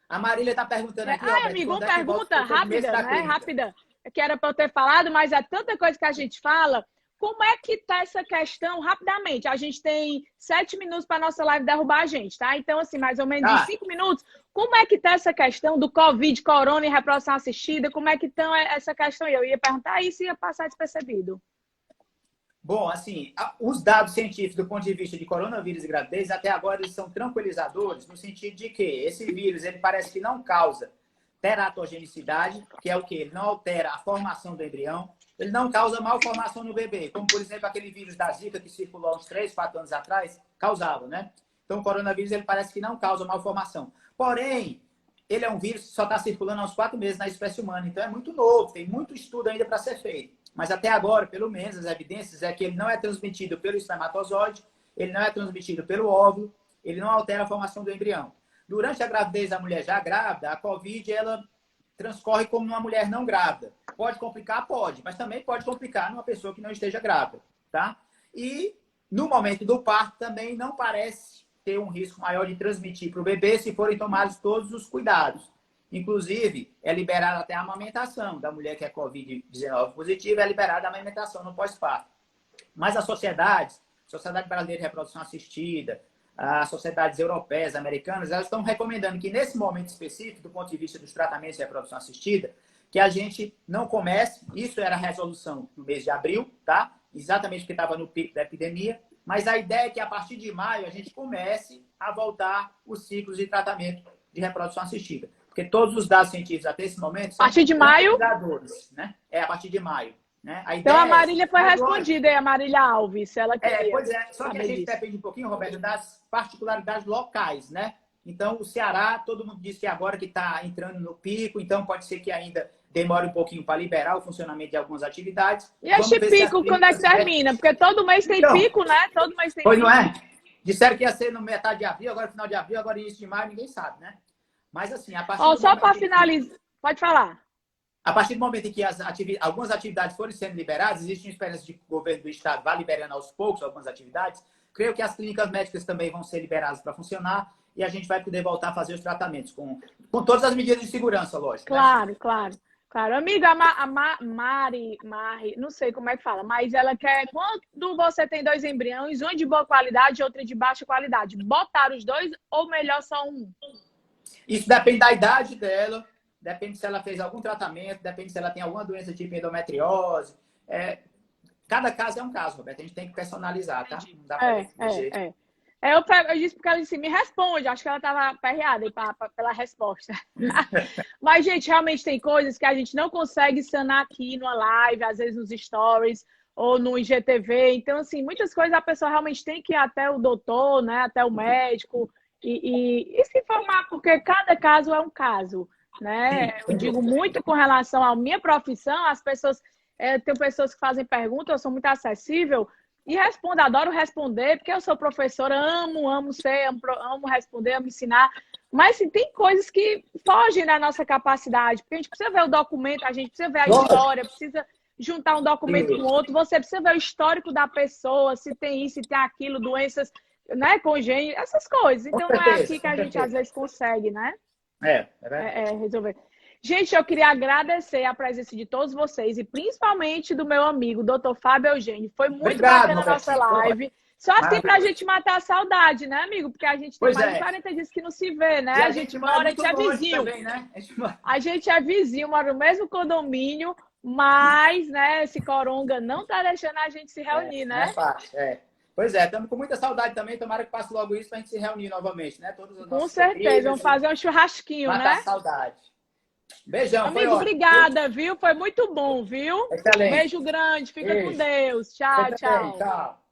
Speaker 2: A Marília está perguntando aqui,
Speaker 3: Ai,
Speaker 2: Roberto,
Speaker 3: amigo, uma
Speaker 2: quando é que volta
Speaker 3: pergunta
Speaker 2: o começo
Speaker 3: rápida,
Speaker 2: da
Speaker 3: né?
Speaker 2: clínica?
Speaker 3: Rápida, que era para eu ter falado, mas é tanta coisa que a gente fala. Como é que tá essa questão, rapidamente? A gente tem 7 minutos para nossa live derrubar a gente, tá? Então, assim, mais ou menos em 5 minutos, como é que tá essa questão do Covid, corona e reprodução assistida? Como é que estão essa questão? Eu ia perguntar isso e ia passar despercebido.
Speaker 2: Bom, assim, os dados científicos do ponto de vista de coronavírus e gravidez, até agora eles são tranquilizadores, no sentido de que esse vírus, ele parece que não causa teratogenicidade, que é o quê? Ele não altera a formação do embrião, ele não causa malformação no bebê, como, por exemplo, aquele vírus da Zika que circulou uns 3, 4 anos atrás, causava, né? Então, o coronavírus, ele parece que não causa malformação. Porém, ele é um vírus que só está circulando há uns 4 meses na espécie humana, então é muito novo, tem muito estudo ainda para ser feito. Mas até agora, pelo menos, as evidências é que ele não é transmitido pelo espermatozoide, ele não é transmitido pelo óvulo, ele não altera a formação do embrião. Durante a gravidez da mulher já grávida, a Covid, ela transcorre como uma mulher não grávida. Pode complicar? Pode, mas também pode complicar numa pessoa que não esteja grávida, tá? E no momento do parto também não parece ter um risco maior de transmitir para o bebê se forem tomados todos os cuidados. Inclusive, é liberada até a amamentação da mulher que é Covid-19 positiva, é liberada a amamentação no pós-parto. Mas a Sociedade Brasileira de Reprodução Assistida, as sociedades europeias, americanas, elas estão recomendando que nesse momento específico, do ponto de vista dos tratamentos de reprodução assistida, que a gente não comece, isso era a resolução no mês de abril, tá? Exatamente porque estava no pico da epidemia, mas a ideia é que a partir de maio a gente comece a voltar os ciclos de tratamento de reprodução assistida. Porque todos os dados científicos até esse momento são
Speaker 3: a partir de maio,
Speaker 2: né? É a partir de maio. Né?
Speaker 3: Então a Marília foi respondida, a Marília Alves, se ela queria.
Speaker 2: Pois é, só que a gente depende um pouquinho, Roberto, das particularidades locais, né? Então, o Ceará, todo mundo diz que agora que está entrando no pico, então pode ser que ainda demore um pouquinho para liberar o funcionamento de algumas atividades.
Speaker 3: E esse pico, quando é que termina? Porque todo mês tem pico, né? Todo mês tem
Speaker 2: pois
Speaker 3: pico.
Speaker 2: Não é? Disseram que ia ser no metade de abril, agora final de abril, agora início de maio, ninguém sabe, né? Mas assim, a partir
Speaker 3: só para finalizar, pode falar.
Speaker 2: A partir do momento em que algumas atividades forem sendo liberadas, existe uma esperança de que o governo do estado vá liberando aos poucos algumas atividades. Creio que as clínicas médicas também vão ser liberadas para funcionar e a gente vai poder voltar a fazer os tratamentos com todas as medidas de segurança, lógico.
Speaker 3: Claro,
Speaker 2: né?
Speaker 3: claro. Amiga, Mari, não sei como é que fala, mas ela quer, quando você tem 2 embriões, um de boa qualidade e outro de baixa qualidade, botar os 2 ou melhor só um?
Speaker 2: Isso depende da idade dela. Depende se ela fez algum tratamento, depende se ela tem alguma doença tipo endometriose. Cada caso é um caso, Roberto. A gente tem que personalizar, tá? Não dá pra
Speaker 3: Eu disse porque ela disse, me responde. Acho que ela estava aperreada pela resposta. Mas, gente, realmente tem coisas que a gente não consegue sanar aqui numa live, às vezes nos stories ou no IGTV. Então, assim, muitas coisas a pessoa realmente tem que ir até o doutor, né? Até o médico e se informar, porque cada caso é um caso. Né? Eu digo muito com relação à minha profissão, as pessoas, tem pessoas que fazem perguntas, eu sou muito acessível e respondo, adoro responder, porque eu sou professora, amo ser, amo responder, amo ensinar, mas assim, tem coisas que fogem da nossa capacidade, porque a gente precisa ver o documento, a gente precisa ver a história, precisa juntar um documento com outro, você precisa ver o histórico da pessoa, se tem isso, se tem aquilo, doenças, né, congênitas, essas coisas. Então, não é aqui que a gente às vezes consegue, né? Resolver. Gente, eu queria agradecer a presença de todos vocês e principalmente do meu amigo, Dr. Fábio Eugênio. Foi muito bacana a nossa live. Só assim pra gente matar a saudade, né, amigo? Porque a gente tem mais de 40 dias que não se vê, né? A gente mora, a gente é vizinho. Também, né? A gente é vizinho, mora no mesmo condomínio, mas, né, esse coronga não tá deixando a gente se reunir, né?
Speaker 2: Não é fácil, Pois é, estamos com muita saudade também. Tomara que passe logo isso pra gente se reunir novamente, né? Todos os
Speaker 3: com certeza, vamos fazer um churrasquinho,
Speaker 2: matar
Speaker 3: né?
Speaker 2: Matar a saudade. Beijão,
Speaker 3: amigo, obrigada, viu? Foi muito bom, viu?
Speaker 2: Excelente.
Speaker 3: Beijo grande, fica com Deus. Tchau, tchau.
Speaker 2: Tchau.